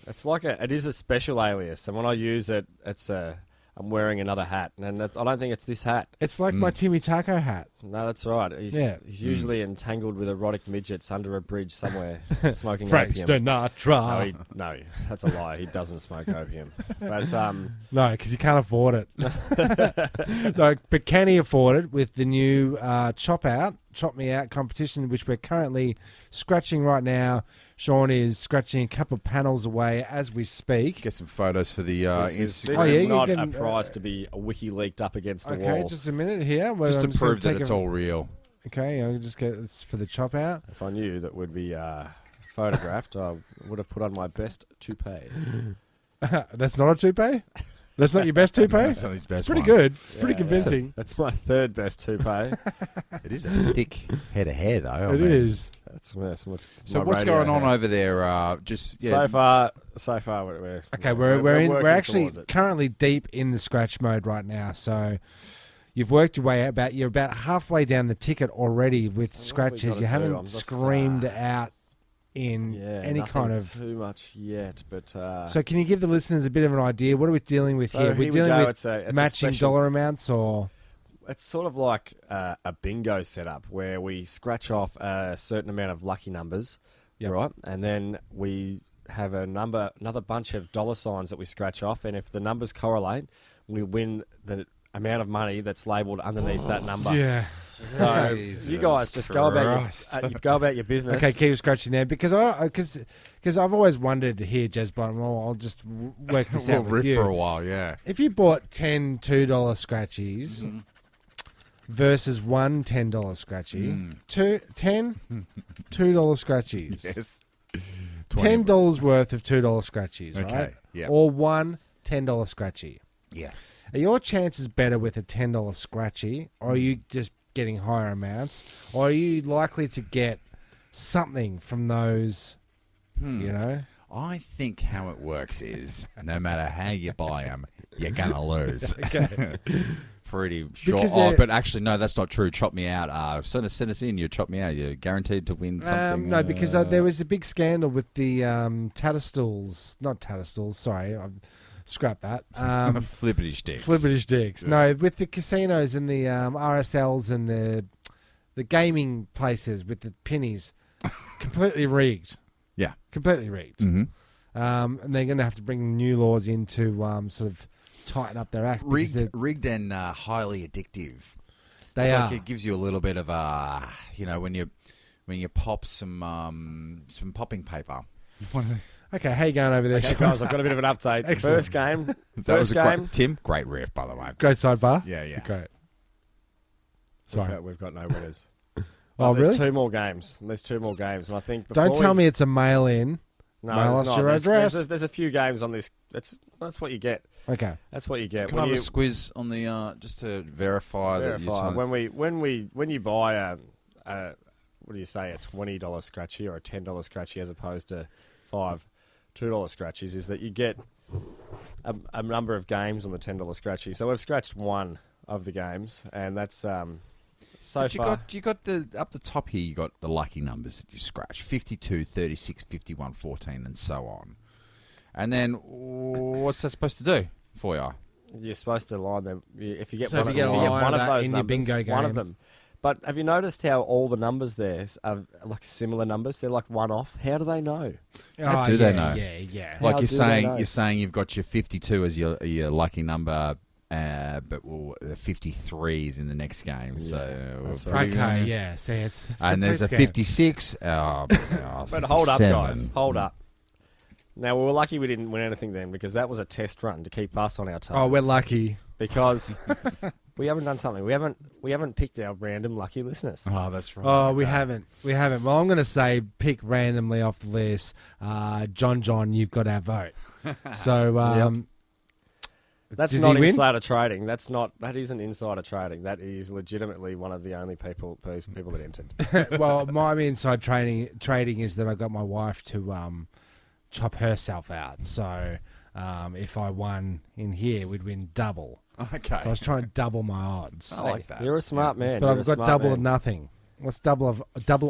it's like it is a special alias, and when I use it, I'm wearing another hat, and I don't think it's this hat. It's like my Timmy Taco hat. No, that's right. He's usually entangled with erotic midgets under a bridge somewhere, smoking Frank opium. Sinatra. No, that's a lie. He doesn't smoke opium. But No, because he can't afford it. No, but can he afford it with the new Chop Me Out competition, which we're currently scratching right now. Sean is scratching a couple of panels away as we speak. Get some photos for the this is Instagram. not you a can, prize to be wiki leaked up against a Okay, wall. just a minute here. Just to I'm gonna prove that take it's a- all real. Okay, I'll just get this for the Chop Out. If I knew that would be photographed, I would have put on my best toupee. That's not a toupee? That's not your best toupee? That's not his best It's pretty one. good. It's pretty Yeah, convincing. That's my third best toupee. It is a thick head of hair, though. It is. That's So my what's radio going on hair. over there? So far, we're Okay, we're we're working actually towards it. currently deep in the scratch mode right now. So you've worked your way out. You're about halfway down the ticket already with That's what we scratches. gotta You do. haven't I'm just, screamed out in any kind of. too much yet, but So can you give the listeners a bit of an idea? What are we dealing with So here? here We're we dealing go. with It's a matching special- dollar amounts, or it's sort of like a bingo setup where we scratch off a certain amount of lucky numbers, Yep. right? And then we have another bunch of dollar signs that we scratch off, and if the numbers correlate, we win the amount of money that's labelled underneath that number. yeah. So Jesus you guys just go about Christ. go about your business. Okay, keep scratching there because I've always wondered here, Jezbot. Well, I'll just work this We'll out with riff you. for a while, yeah. If you bought 10 $2 scratchies versus one $10 scratchy, $10 $2 scratchies, Yes. $10 worth of $2 scratchies, Okay, right? yeah. Or one $10 scratchy. Yeah. Are your chances better with a $10 scratchy, or are you just getting higher amounts, or are you likely to get something from those, you know? I think how it works is no matter how you buy them, you're going to lose. Okay. Pretty sure. Because Oh, they're- but actually, no, that's not true. Chop me out. Send us in. You chop me out. You're guaranteed to win something. No, because there was a big scandal with the Tatterstools. Not Tatterstools, sorry. Scrap that. flippity sticks. Flippity sticks. No, with the casinos and the RSLs and the gaming places with the pennies. Completely rigged. Yeah. Completely rigged. Mm-hmm. and they're going to have to bring new laws in to sort of tighten up their act. Rigged and highly addictive. They It's are. like it gives you a little bit of when you pop some popping paper. Okay, how you going over there, Okay, Sean? guys, I've got a bit of an update. Excellent. First game. That was First a game. great, Tim. Great riff, by the way. Great sidebar. Yeah. Great. Sorry. We've got no winners. Oh, There's really? two more games. And I think before Don't tell me it's a mail-in. No, mail it's us not. your address. There's a few games on this. That's what you get. Okay. That's what you get. Can I have a squiz on the just to verify that you're verify telling... when you buy a what do you say, a $20 scratchy or a $10 scratchy as opposed to $2 scratchies, is that you get a number of games on the $10 scratchy. So we've scratched one of the games, and that's so far. You got the up the top here. You got the lucky numbers that you scratch: 52, 36, 51, 14, and so on. And then what's that supposed to do for you? You're supposed to line them. If you get So one, if you get one of that those in your numbers, bingo one game. of them. But have you noticed how all the numbers there are like similar numbers? They're like one off. How do they know? How do they know? Yeah. Like How you're do they know? saying you've got your 52 as your lucky number, but the 53 is in the next game. So that's we're right. pretty Okay, good. yeah. See, it's And there's a complete scam. 56. But hold up, guys. Hold up. Now, we were lucky we didn't win anything then, because that was a test run to keep us on our toes. Oh, we're lucky. Because we haven't done something. We haven't picked our random lucky listeners. Oh, that's right. Oh, we haven't. Well, I'm going to say pick randomly off the list. John, you've got our vote. So, That's did not he win? insider trading. That isn't insider trading. That is legitimately one of the only people that entered. well, my inside trading is that I got my wife to chop herself out. So, if I won in here, we'd win double. Okay. So I was trying to double my odds. I like that. You're a smart man. But You're I've a got smart double man. of nothing. What's double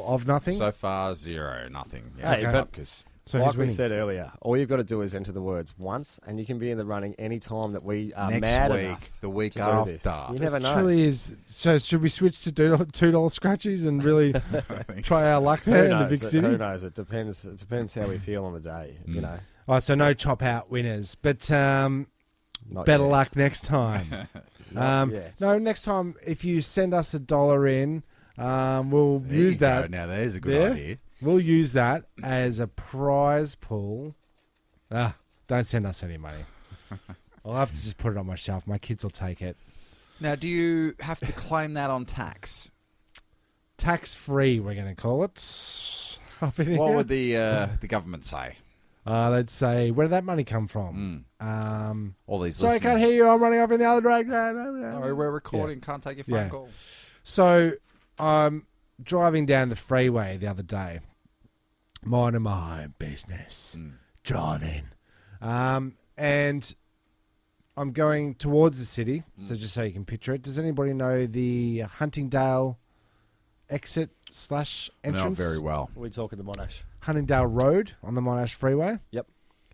of nothing? So far, 0, nothing. Yeah, Hey, okay. but- 'Cause- so Like who's we winning? said earlier, all you've got to do is enter the words once, and you can be in the running any time that we are next mad week, enough the week to do after. this. You never know. Truly is. So should we switch to $2 scratchies and really I think try our luck Who there in the knows? big city? Who knows? It depends. It depends how we feel on the day. You know. Oh, so no chop out winners, but Not better yet. luck next time. Not yet. No, next time if you send us $1 in, we'll There use you go. that. Now, there's a good There? idea. We'll use that as a prize pool. Don't send us any money. I'll have to just put it on my shelf. My kids will take it. Now, do you have to claim that on tax? Tax free, we're going to call it. Up in What here. would the government say? They'd say, where did that money come from? All these So I listeners. can't hear you. I'm running off in the other direction. Sorry, we're recording. Can't take your phone Yeah. call. So I'm driving down the freeway the other day, minding my own business, driving, and I'm going towards the city. So just so you can picture it, does anybody know the Huntingdale exit / entrance? Not very well. Are we talking the Monash? Huntingdale Road on the Monash Freeway. Yep.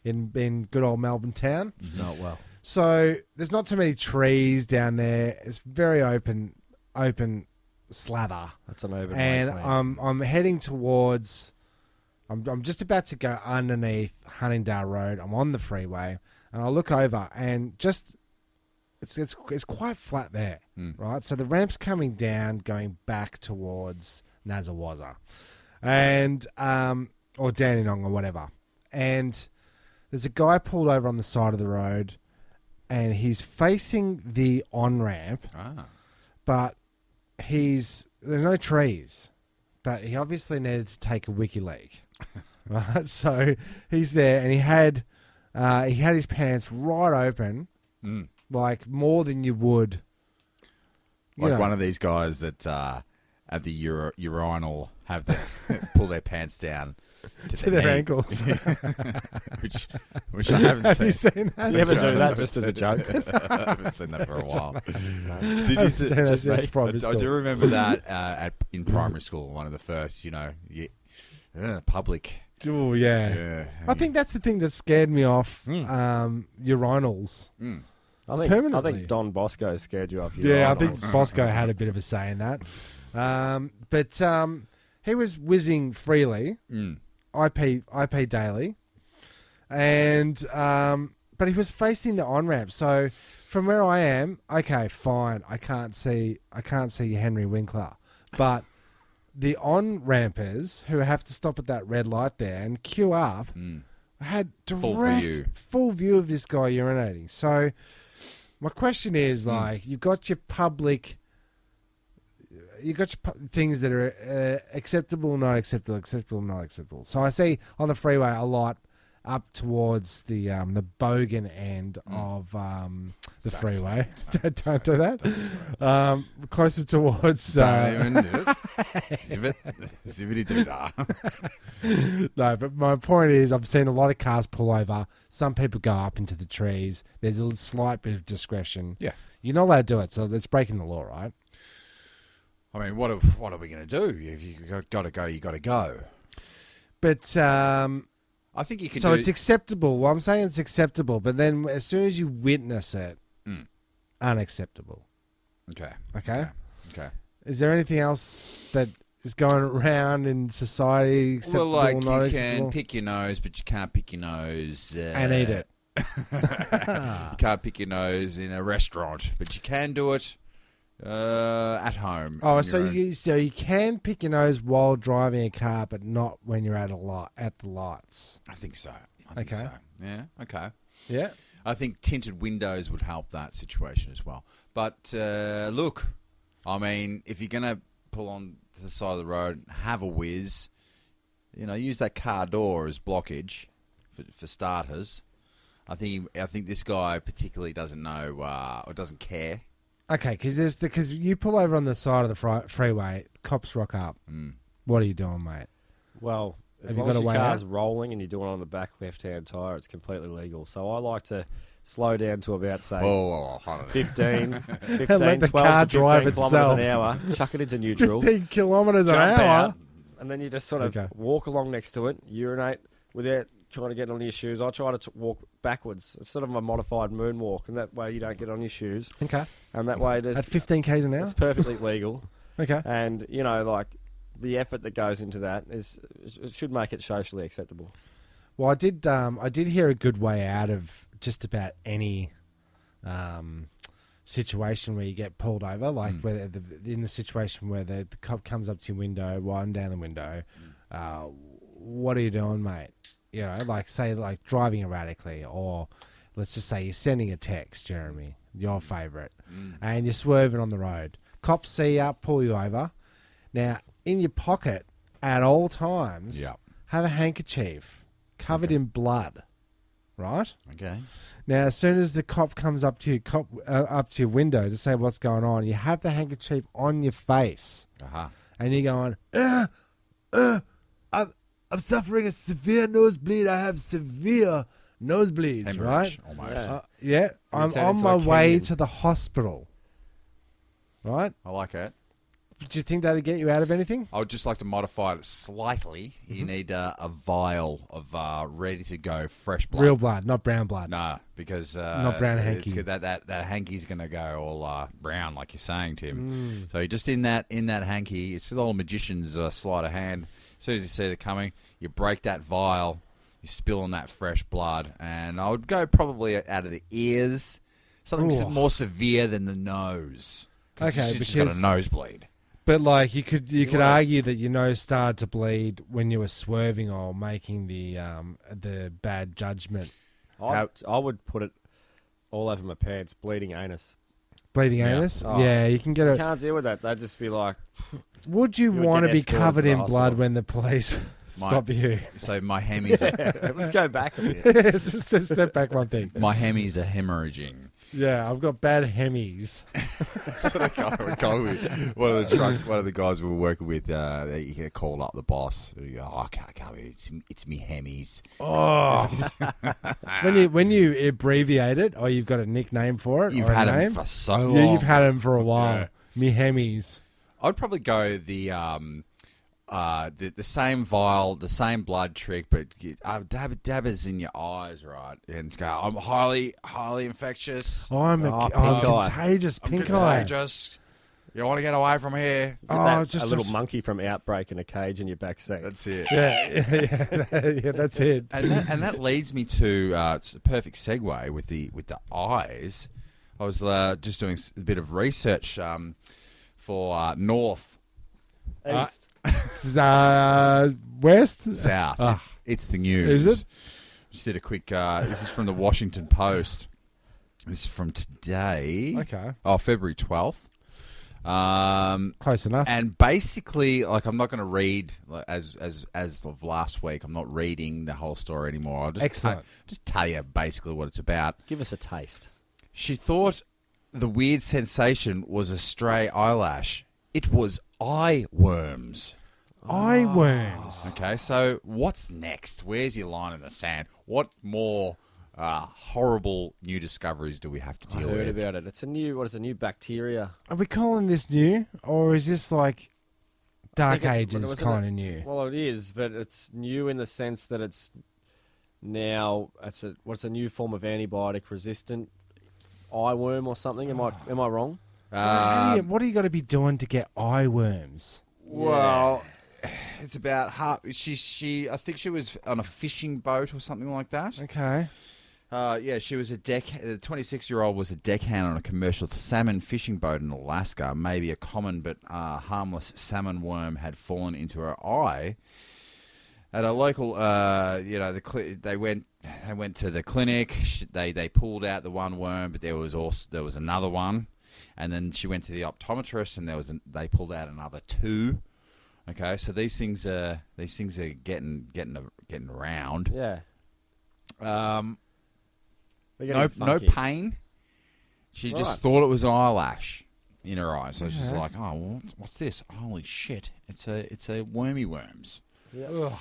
In good old Melbourne town. Not well. So there's not too many trees down there. It's very open slather. That's an urban And wasteland. I'm heading towards. I'm just about to go underneath Huntingdale Road. I'm on the freeway, and I look over, and just it's quite flat there, right? So the ramp's coming down, going back towards Nazawazza, and or Dandenong or whatever. And there's a guy pulled over on the side of the road, and he's facing the on ramp, but there's no trees, but he obviously needed to take a wiki leak, right? So he's there, and he had his pants right open, like more than you would, Like one of these guys that at the urinal have pull their pants down to their knee. ankles. which I haven't Have seen. you seen that? you ever do that just as a joke? I haven't seen that for a while. Did I've you seen see, that just since me? primary I school. do remember that in primary school. One of the first, public. Oh yeah. Yeah. I think that's the thing that scared me off urinals. I think Permanently. Don Bosco scared you off. Yeah, I think urinals. Bosco had a bit of a say in that. But he was whizzing freely, IP daily, And but he was facing the on ramp. So from where I am, okay, fine. I can't see Henry Winkler, but the on rampers who have to stop at that red light there and queue up had direct full view of this guy urinating. So my question is, like, you've got your public. You got your things that are acceptable, not acceptable, acceptable, not acceptable. So I see on the freeway a lot up towards the Bogan end of the freeway. Don't do that. Closer towards. Don't even do it. Zibbity doo dah. No, but my point is, I've seen a lot of cars pull over. Some people go up into the trees. There's a slight bit of discretion. Yeah, you're not allowed to do it, so that's breaking the law, right? I mean, what are we going to do? If you got to go, you got to go. But I think you can. So it's acceptable. Well, I'm saying it's acceptable, but then as soon as you witness it, unacceptable. Okay. Is there anything else that is going around in society acceptable? Well, like not you acceptable? can pick your nose, but you can't pick your nose And eat it. You can't pick your nose in a restaurant, but you can do it at home. Oh, so you can pick your nose while driving a car, but not when you're at the lights. I think so. I think so. Yeah. Okay. Yeah. I think tinted windows would help that situation as well. But look, I mean, if you're going to pull on to the side of the road, have a whiz, use that car door as blockage for starters. I think this guy particularly doesn't know or doesn't care. Okay, because you pull over on the side of the freeway, cops rock up. What are you doing, mate? Well, as Have you long as got a your way car's out? rolling and you're doing it on the back left-hand tyre, it's completely legal. So I like to slow down to about, say, hold on. 15, Let the 12 car to 15 drive kilometres itself. an hour, chuck it into neutral, 15 kilometres an jump hour. out, and then you just sort of Okay. walk along next to it, urinate without trying to get on your shoes. I try to walk backwards. It's sort of a modified moonwalk, and that way you don't get on your shoes. Okay. And that way At 15 k's an hour? it's perfectly legal. Okay. And, like, the effort that goes into that it should make it socially acceptable. Well, I did hear a good way out of just about any situation where you get pulled over, like where in the situation where the cop comes up to your window, winding down the window. What are you doing, mate? Like say like driving erratically, or let's just say you're sending a text, Jeremy, your favourite, and you're swerving on the road. Cops see you, pull you over. Now, in your pocket at all times, have a handkerchief covered in blood, right? Okay. Now, as soon as the cop comes up to your window to say what's going on, you have the handkerchief on your face, and you're going, I'm suffering a severe nosebleed. I have severe nosebleeds, Hemorrhage, right? almost. Yeah, I'm turn on into my a way canyon. to the hospital, right? I like it. Do you think that'd get you out of anything? I would just like to modify it slightly. You need a vial of ready-to-go fresh blood. Real blood, not brown blood. No, because Not brown hanky. it's good that hanky's going to go all brown, like you're saying, Tim. So just in that hanky, it's the old magician's sleight of hand. As soon as you see it coming, you break that vial, you spill on that fresh blood, and I would go probably out of the ears, something more severe than the nose. Okay, she's just got a because- nosebleed. But like you could argue that your nose started to bleed when you were swerving or making the bad judgment. I would put it all over my pants, bleeding anus. Bleeding Yeah. anus? Oh. Yeah, you can get You it. can't deal with that. They'd just be like, Would you would want to get be escorted covered to the in blood hospital. when the police stop you? So my hemis, let's go back a bit. It's just a step back one thing. my hemis are hemorrhaging. Yeah, I've got bad hemis. One of the guys we were working with, he get called up the boss. He go, I can't. It's me hemis. Oh, when you abbreviate it, or you've got a nickname for it, You've or a had him name, for so long. yeah, you've had him for a while. Yeah. Me hemis. I'd probably go the same vial, the same blood trick, but dabbers in your eyes, right? And go, I'm highly infectious. I'm pink eye. contagious. I'm Pink eye. contagious. You want to get away from here? A little monkey from Outbreak in a cage in your back seat. That's it. Yeah, that's it. And that leads me to it's a perfect segue with the eyes. I was just doing a bit of research for North. East. West? South. It's the news. Is it? Just did a quick... this is from the Washington Post. This is from today. Okay. Oh, February 12th. Close enough. And basically, like, I'm not going to read, like, as of last week, I'm not reading the whole story anymore. I'll just Excellent. just tell you basically what it's about. Give us a taste. She thought the weird sensation was a stray eyelash. It was eye worms. Eye worms. Okay, so what's next? Where's your line in the sand? What more horrible new discoveries do we have to I deal heard with? about it. It's a new bacteria. Are we calling this new, or is this like Dark I think Ages wasn't kind it- of new? Well, it is, but it's new in the sense that it's now a new form of antibiotic resistant eye worm or something. Am I wrong? What do you got to be doing to get eye worms? Well, it's about half. She I think she was on a fishing boat or something like that. Okay. Yeah, she was the 26-year-old was a deckhand on a commercial salmon fishing boat in Alaska. Maybe a common but harmless salmon worm had fallen into her eye. At a local, they went to the clinic. They pulled out the one worm, but there was another one. And then she went to the optometrist, and they pulled out another two. Okay, so these things are getting around. Yeah. No pain. She just thought it was an eyelash in her eye. So she's like, "Oh, well, what's this? Holy shit! It's a wormy worms." Yeah.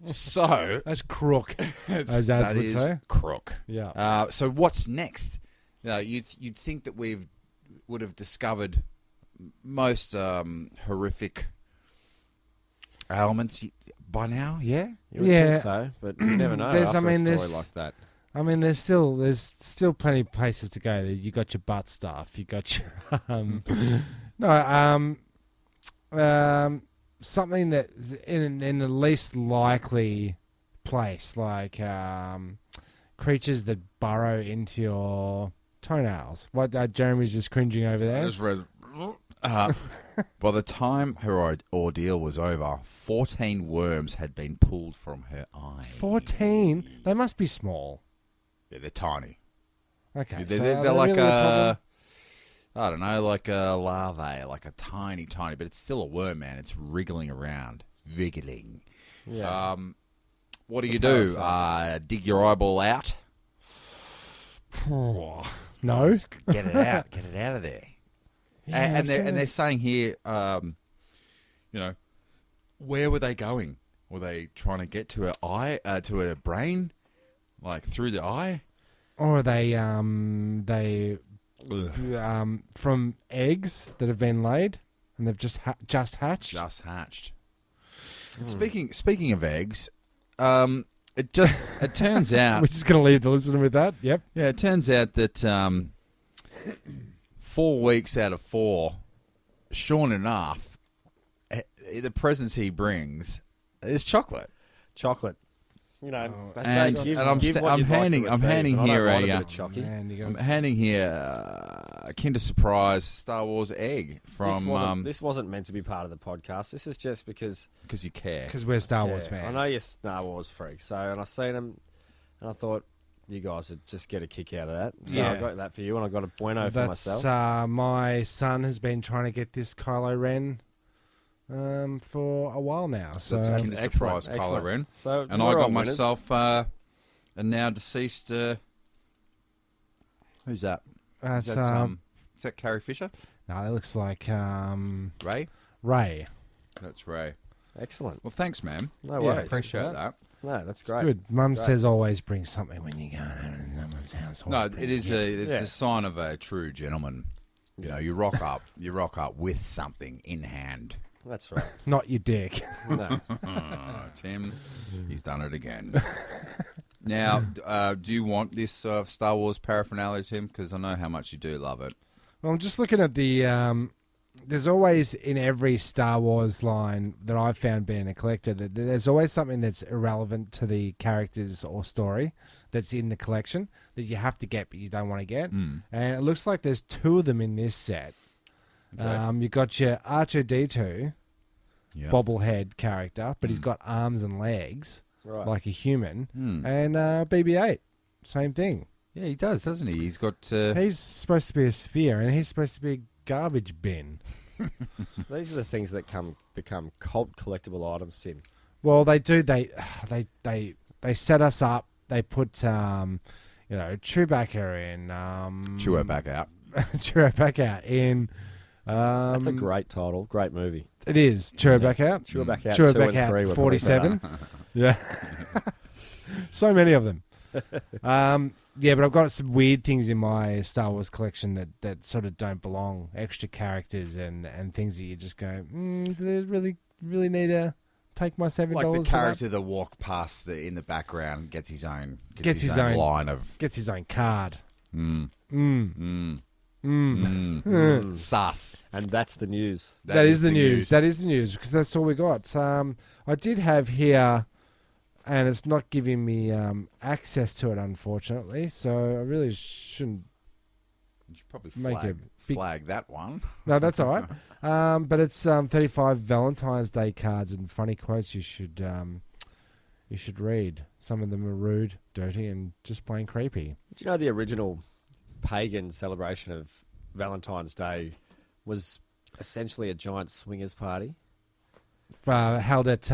So That's crook. As that would is say. crook. Yeah. So what's next? You'd think that would have discovered most horrific ailments by now. Yeah. You would think so, but you never know after a story like that. I mean, there's still plenty of places to go. You got your butt stuff. You got your something that's in the least likely place, like creatures that burrow into your toenails. What Jeremy's just cringing over there. I just read. By the time her ordeal was over, 14 worms had been pulled from her eye. 14. They must be small. Yeah, they're tiny. Okay, They're like really a, I don't know, like a larvae, like a tiny, but it's still a worm, man. It's wriggling around, wriggling. Yeah. What do you do? Dig your eyeball out? No. Get it out. Get it out of there. Yeah, and they're saying here, where were they going? Were they trying to get to her eye, to her brain, like through the eye? Or are they from eggs that have been laid and they've just hatched? Just hatched. Speaking of eggs, it turns out We're just going to leave the listener with that. Yep. Yeah, it turns out that 4 weeks out of 4, sure enough, the presents he brings is chocolate. Chocolate. You know, they And, say give, and give what I'm you'd like to handing receive, and I here don't mind a bit of chocky. Man, you I'm got handing here a Kinder Surprise Star Wars egg from This wasn't meant to be part of the podcast. This is just because because you care. because we're Star Wars yeah, fans. I know you're Star Wars freaks, and I seen them, and I thought you guys would just get a kick out of that. So Yeah. I got that for you, and I got a bueno for That's myself. my son has been trying to get this Kylo Ren for a while now. So That's That's Kinder excellent, Surprise Kylo excellent. Ren. So And I we're got all winners. myself a now deceased. Who's that? that's Is that Carrie Fisher? no, it looks like Ray? Ray. That's Ray. Excellent. Well, thanks, man. No Yeah, worries. Appreciate that. No, that's It's great. good. Mum It's great. says always bring something when you go to someone's house. No, Always bring it is gift. it's Yeah. a sign of a true gentleman. You know, you rock up with something in hand. That's right. Not your dick. No. Tim, he's done it again. Now, do you want this Star Wars paraphernalia, Tim? Because I know how much you do love it. Well, I'm just looking at the there's always in every Star Wars line that I've found being a collector, that there's always something that's irrelevant to the characters or story that's in the collection that you have to get but you don't want to get. And it looks like there's 2 of them in this set. Okay. You got your R2-D2 Yep. bobblehead character, but he's got arms and legs Right. like a human, and BB-8, same thing. Yeah, he does, doesn't he? He's got. He's supposed to be a sphere, and he's supposed to be a garbage bin. These are the things that become cult collectible items, Tim. Well, they do. They set us up. They put Chewbacca in. Chewer back out. Chewbacca in. That's a great title. Great movie. It is Chewbacca out. Chewbacca out 2 and 3 Chewbacca were out probably 47. better. Yeah. So many of them. Yeah, but I've got some weird things in my Star Wars collection that sort of don't belong. Extra characters and things that you just go, do they really need to take my $7? Like the for that? character that walked past in the background gets his own line of Gets his own card. sus. And that's the news. That is the news. That is the news because that's all we got. I did have here, and it's not giving me access to it, unfortunately. So I really shouldn't. You should probably Make a big- flag that one. No, that's all right. But it's 35 Valentine's Day cards and funny quotes you should read. Some of them are rude, dirty, and just plain creepy. Do you know the original pagan celebration of Valentine's Day was essentially a giant swingers party? Held at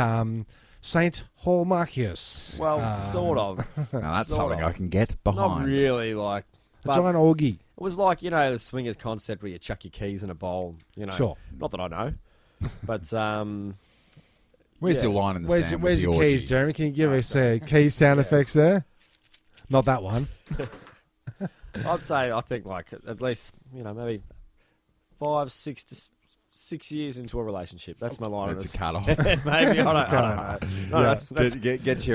St. Hallmarkius. Well, sort of. Now that's Sort something of. I can get behind. Not really, like... A But giant orgy. it was like, the swingers concept where you chuck your keys in a bowl, Sure. Not that I know. But, Where's yeah. your line in the Where's sand? your with the keys, orgy? Jeremy? Can you give us key sound effects there? Not that one. I'd say, I think, like, at least, maybe 5, 6 years into a relationship. That's my line. That's a of cut off. Maybe, I don't know. No, that's, Get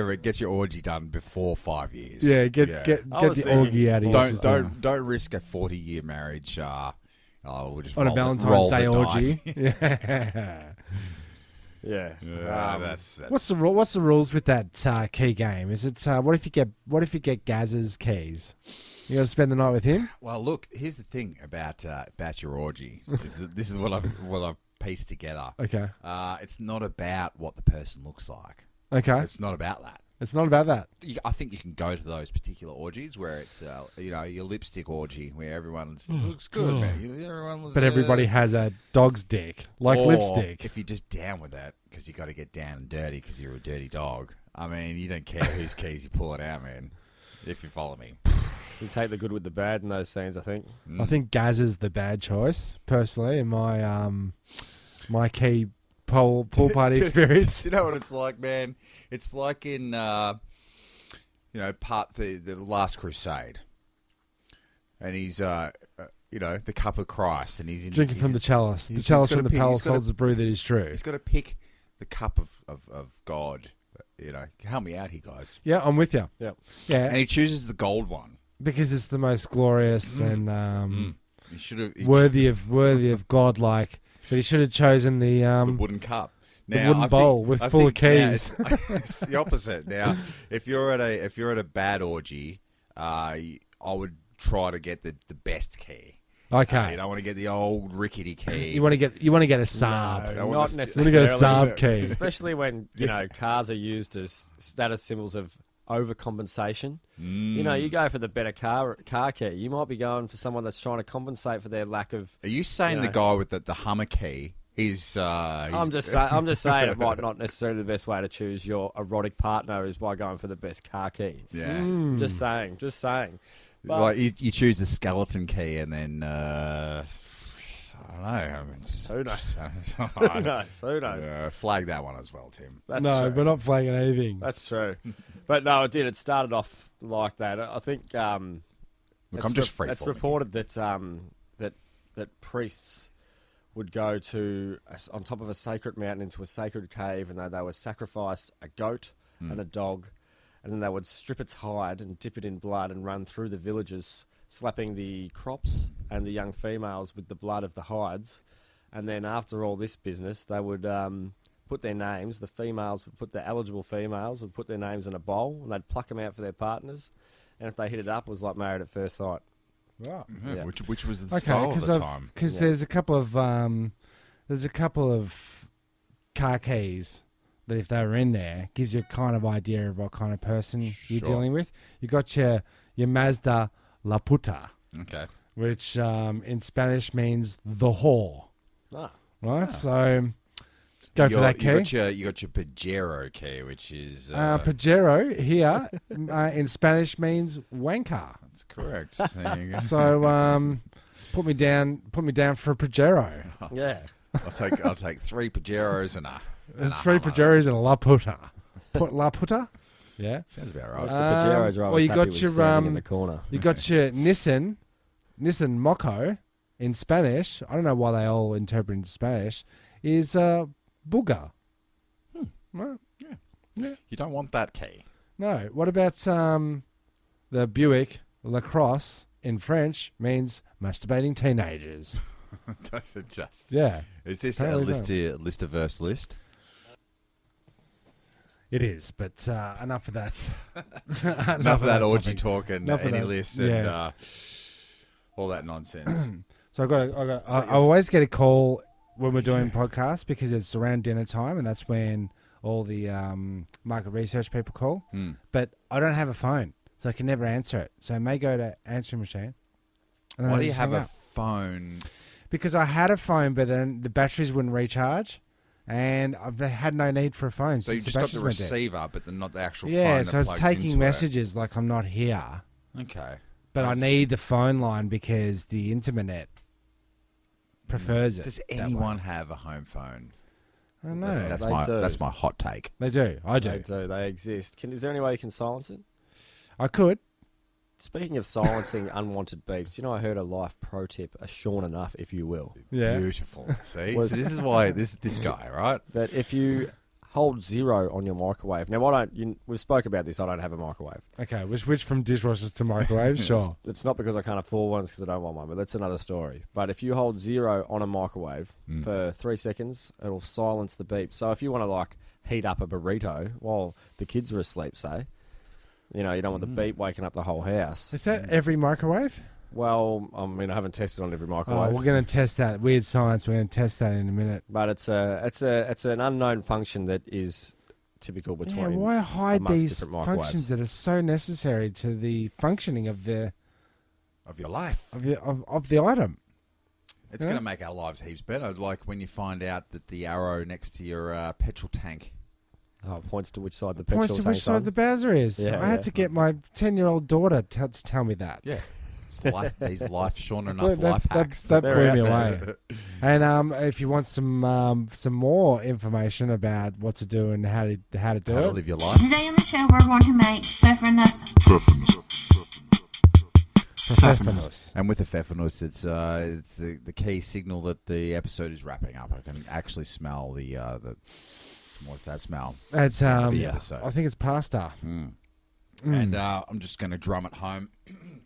your orgy done before 5 years. Yeah, get I was the thinking- orgy out of your system. Don't risk a 40-year marriage. We'll just On a roll Valentine's roll Day the orgy. dice. Yeah. yeah. That's What's the rules with that key game? Is it what if you get Gaz's keys? You got to spend the night with him. Well, look. Here's the thing about your orgy. This is what I've pieced together. Okay. It's not about what the person looks like. Okay. It's not about that. It's not about that. I think you can go to those particular orgies where it's your lipstick orgy where everyone looks good, man. But everybody has a dog's dick, like or lipstick. If you're just down with that because you got to get down and dirty because you're a dirty dog. I mean, you don't care whose keys you're pulling out, man. If you follow me. You take the good with the bad in those scenes, I think. I think Gaz is the bad choice, personally, in my my key pool party experience. Do you know what it's like, man? It's like in the Last Crusade, and he's the cup of Christ, and he's Drinking from the chalice. The chalice from the palace holds the brew that is true. He's got to pick the cup of God. Help me out here, guys. Yeah, I'm with you. Yeah. Yeah, And he chooses the gold one. because it's the most glorious and He should have worthy of God. Like, but he should have chosen the wooden cup. the Now, wooden I bowl think- with I full of think now keys. it's the opposite. Now, if you're at a bad orgy, I would try to get the best key. Okay, You don't want to get the old rickety key. you want to get a Saab. No, want not the- necessarily. You want to get a Saab key. Especially when, cars are used as status symbols of overcompensation. You go for the better car key. You might be going for someone that's trying to compensate for their lack of... Are you saying the guy with the Hummer key is... I'm just saying it might not necessarily the best way to choose your erotic partner is by going for the best car key. Yeah. Just saying. But Like you choose the skeleton key and then... I don't know. I mean, Who knows? Who knows? Flag that one as well, Tim. That's No, true. we're not flagging anything. That's true. But no, it did. It started off like that. I think. Look, I'm just free. It's reported that that priests would go on top of a sacred mountain into a sacred cave, and they would sacrifice a goat and a dog, and then they would strip its hide and dip it in blood and run through the villages, slapping the crops and the young females with the blood of the hides, and then after all this business, they would put their names. The females would the eligible females would put their names in a bowl, and they'd pluck them out for their partners. And if they hit it up, it was like Married at First Sight. Right. Yeah, Yeah. which was the style at the time. Because Yeah. there's a couple of car keys that if they were in there gives you a kind of idea of what kind of person you're Sure. dealing with. You got your Mazda La Puta, Okay. which in Spanish means the whore. Ah. Right, so go for that key. You got your Pajero key, which is Pajero here in Spanish means wanker. that's correct. There you go. So put me down for a Pajero. Yeah. I'll take 3 Pajeros and a Three Hummer. Pajeros and a La Puta. La Puta? Yeah. Sounds about What's right. the Pajero driver well, you happy got with your, standing in the corner? You got your Nissan Moco in Spanish. I don't know why they all interpret into Spanish. Is booger. Right? You don't want that key. No. What about the Buick Lacrosse in French means masturbating teenagers? Does it just? Yeah, Is this Apparently a list of verse list? it is. But enough of that. Enough of that orgy topic. talk and Enough of any that. list Yeah. and all that nonsense. So I always get a call when we're doing podcasts because it's around dinner time, and that's when all the market research people call. But I don't have a phone, so I can never answer it. So I may go to answering machine. and then Why I do you just have hang a up. phone? Because I had a phone, but then the batteries wouldn't recharge, and I had no need for a phone. So you since just got batteries the went dead. receiver, but not the actual phone. Yeah, that so it's plugs taking into messages like I'm not here, it. Okay. but I Nice. need the phone line because the internet prefers it. Does that way. anyone have a home phone? I don't know. That's They my do. hot take. They do. I do. They do. They exist. Is there any way you can silence it? I could. Speaking of silencing unwanted beeps, I heard a life pro tip, a Sean enough, if you will, Yeah. Beautiful. See, Was- so this is why this guy, right? that if you hold 0 on your microwave. Now, we've spoke about this. I don't have a microwave. Okay, which from dishwashers to microwaves? Sure. It's not because I can't afford one, it's because I don't want one, but that's another story. But if you hold 0 on a microwave for 3 seconds, it'll silence the beep. So if you want to heat up a burrito while the kids are asleep, say, you don't want the beep waking up the whole house. Is that every microwave? Well, I haven't tested on every Oh, microwave. we're going to test that. Weird science. We're going to test that in a minute. But it's an unknown function that is typical between. Yeah, why hide amongst these different microwaves. functions that are so necessary to the functioning of the Of your life. of the item? It's Yeah. going to make our lives heaps better. Like when you find out that the arrow next to your petrol tank. Oh, it points to which side the petrol Points to which tank's side on. the Bowser is. Yeah, I had yeah. to get my 10-year-old daughter to tell me that. Yeah. These life Sean enough That- life that- hacks. that They're blew out me there. away. And if you want some more information about what to do and how to do How to it, live your life. Today on the show, we're going to make pfeffernuss. Pfeffernuss. And with the pfeffernuss, it's the key signal that the episode is wrapping up. I can actually smell the what's that smell? It's The episode. I think it's pasta. And I'm just going to drum it home.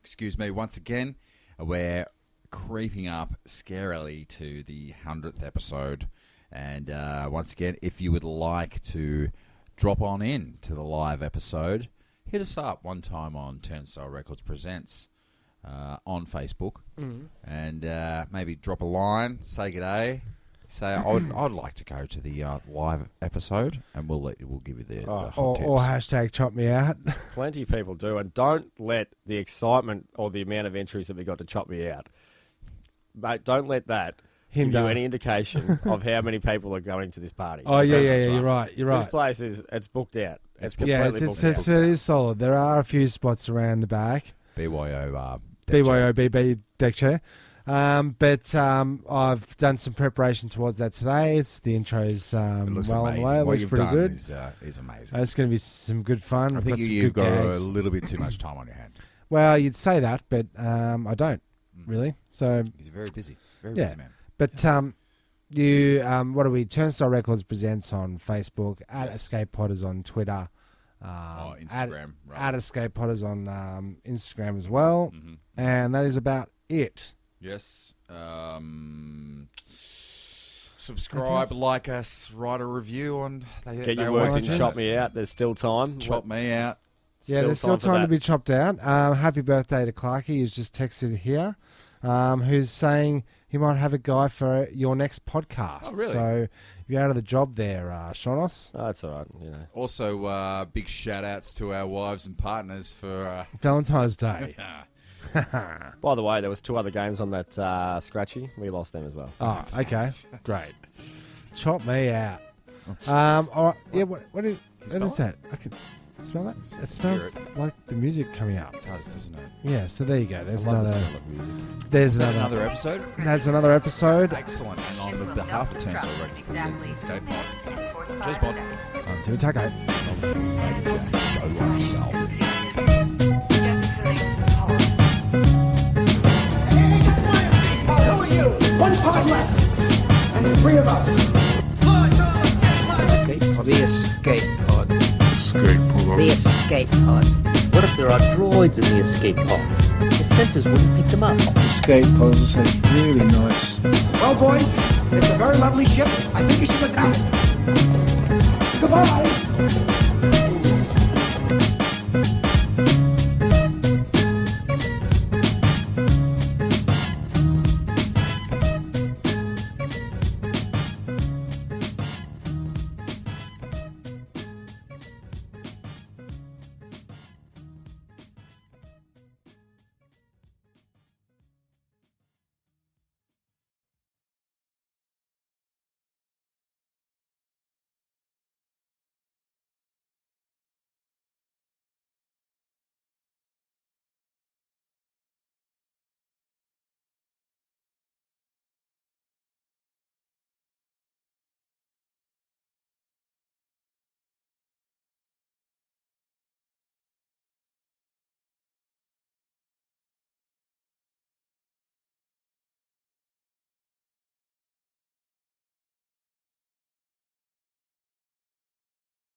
Excuse me. Once again, we're creeping up scarily to the 100th episode. And once again, if you would like to drop on in to the live episode, hit us up one time on Turnstile Records Presents on Facebook. And maybe drop a line, say g'day. Say, I'd like to go to the live episode, and we'll give you the hot tips. Or hashtag chop me out. Plenty of people do, and don't let the excitement or the amount of entries that we got to chop me out. Mate, don't let that give Hinder. you any indication of how many people are going to this party. Oh yeah, Because You're right. You're This right. place it's booked out. It's Yeah, completely booked out. it is solid. There are a few spots around the back. BYO deck chair. BYOBB deck chair. But I've done some preparation towards that today. The intro's It looks well on amazing. the way. It What looks you've pretty done good. is amazing. It's going to be some good fun. I I've think got some you've good got gags. a little bit too much time on your hand. Well, you'd say that, but I don't really. So, He's very busy. Very Yeah. busy man. but you, what are we? Turnstile Records presents on Facebook, at Yes. Escape Potters on Twitter, Instagram. at Escape Potters on Instagram as well, and that is about it. Yes. Subscribe, like us, write a review on. Get your words in, chop me out. There's still time. Chop me out. Yeah, there's still time to be chopped out. Happy birthday to Clarky, who's just texted here, who's saying he might have a guy for your next podcast. Oh, really? So you're out of the job there, Shonos. Oh, that's all right. You know. Also, big shout outs to our wives and partners for Valentine's Day. By the way, there was 2 other games on that scratchy. We lost them as well. Oh, okay, great. Chop me out. All right. Yeah. What is that? I can smell that. It smells like the music coming up. It does, doesn't it? Yeah. So there you go. There's I love another. the smell of music. There's Another episode. That's another episode. Excellent. And on behalf of Team Soul represents the escape pod. Jezbot. I'm Timmy Taco. Go on yourself. Who are you? 1 pod left. And the 3 of us. The escape pod. The escape pod. What if there are droids in the escape pod? The sensors wouldn't pick them up. Escape pod sounds really nice. Well, boys, it's a very lovely ship. I think you should go down. Goodbye.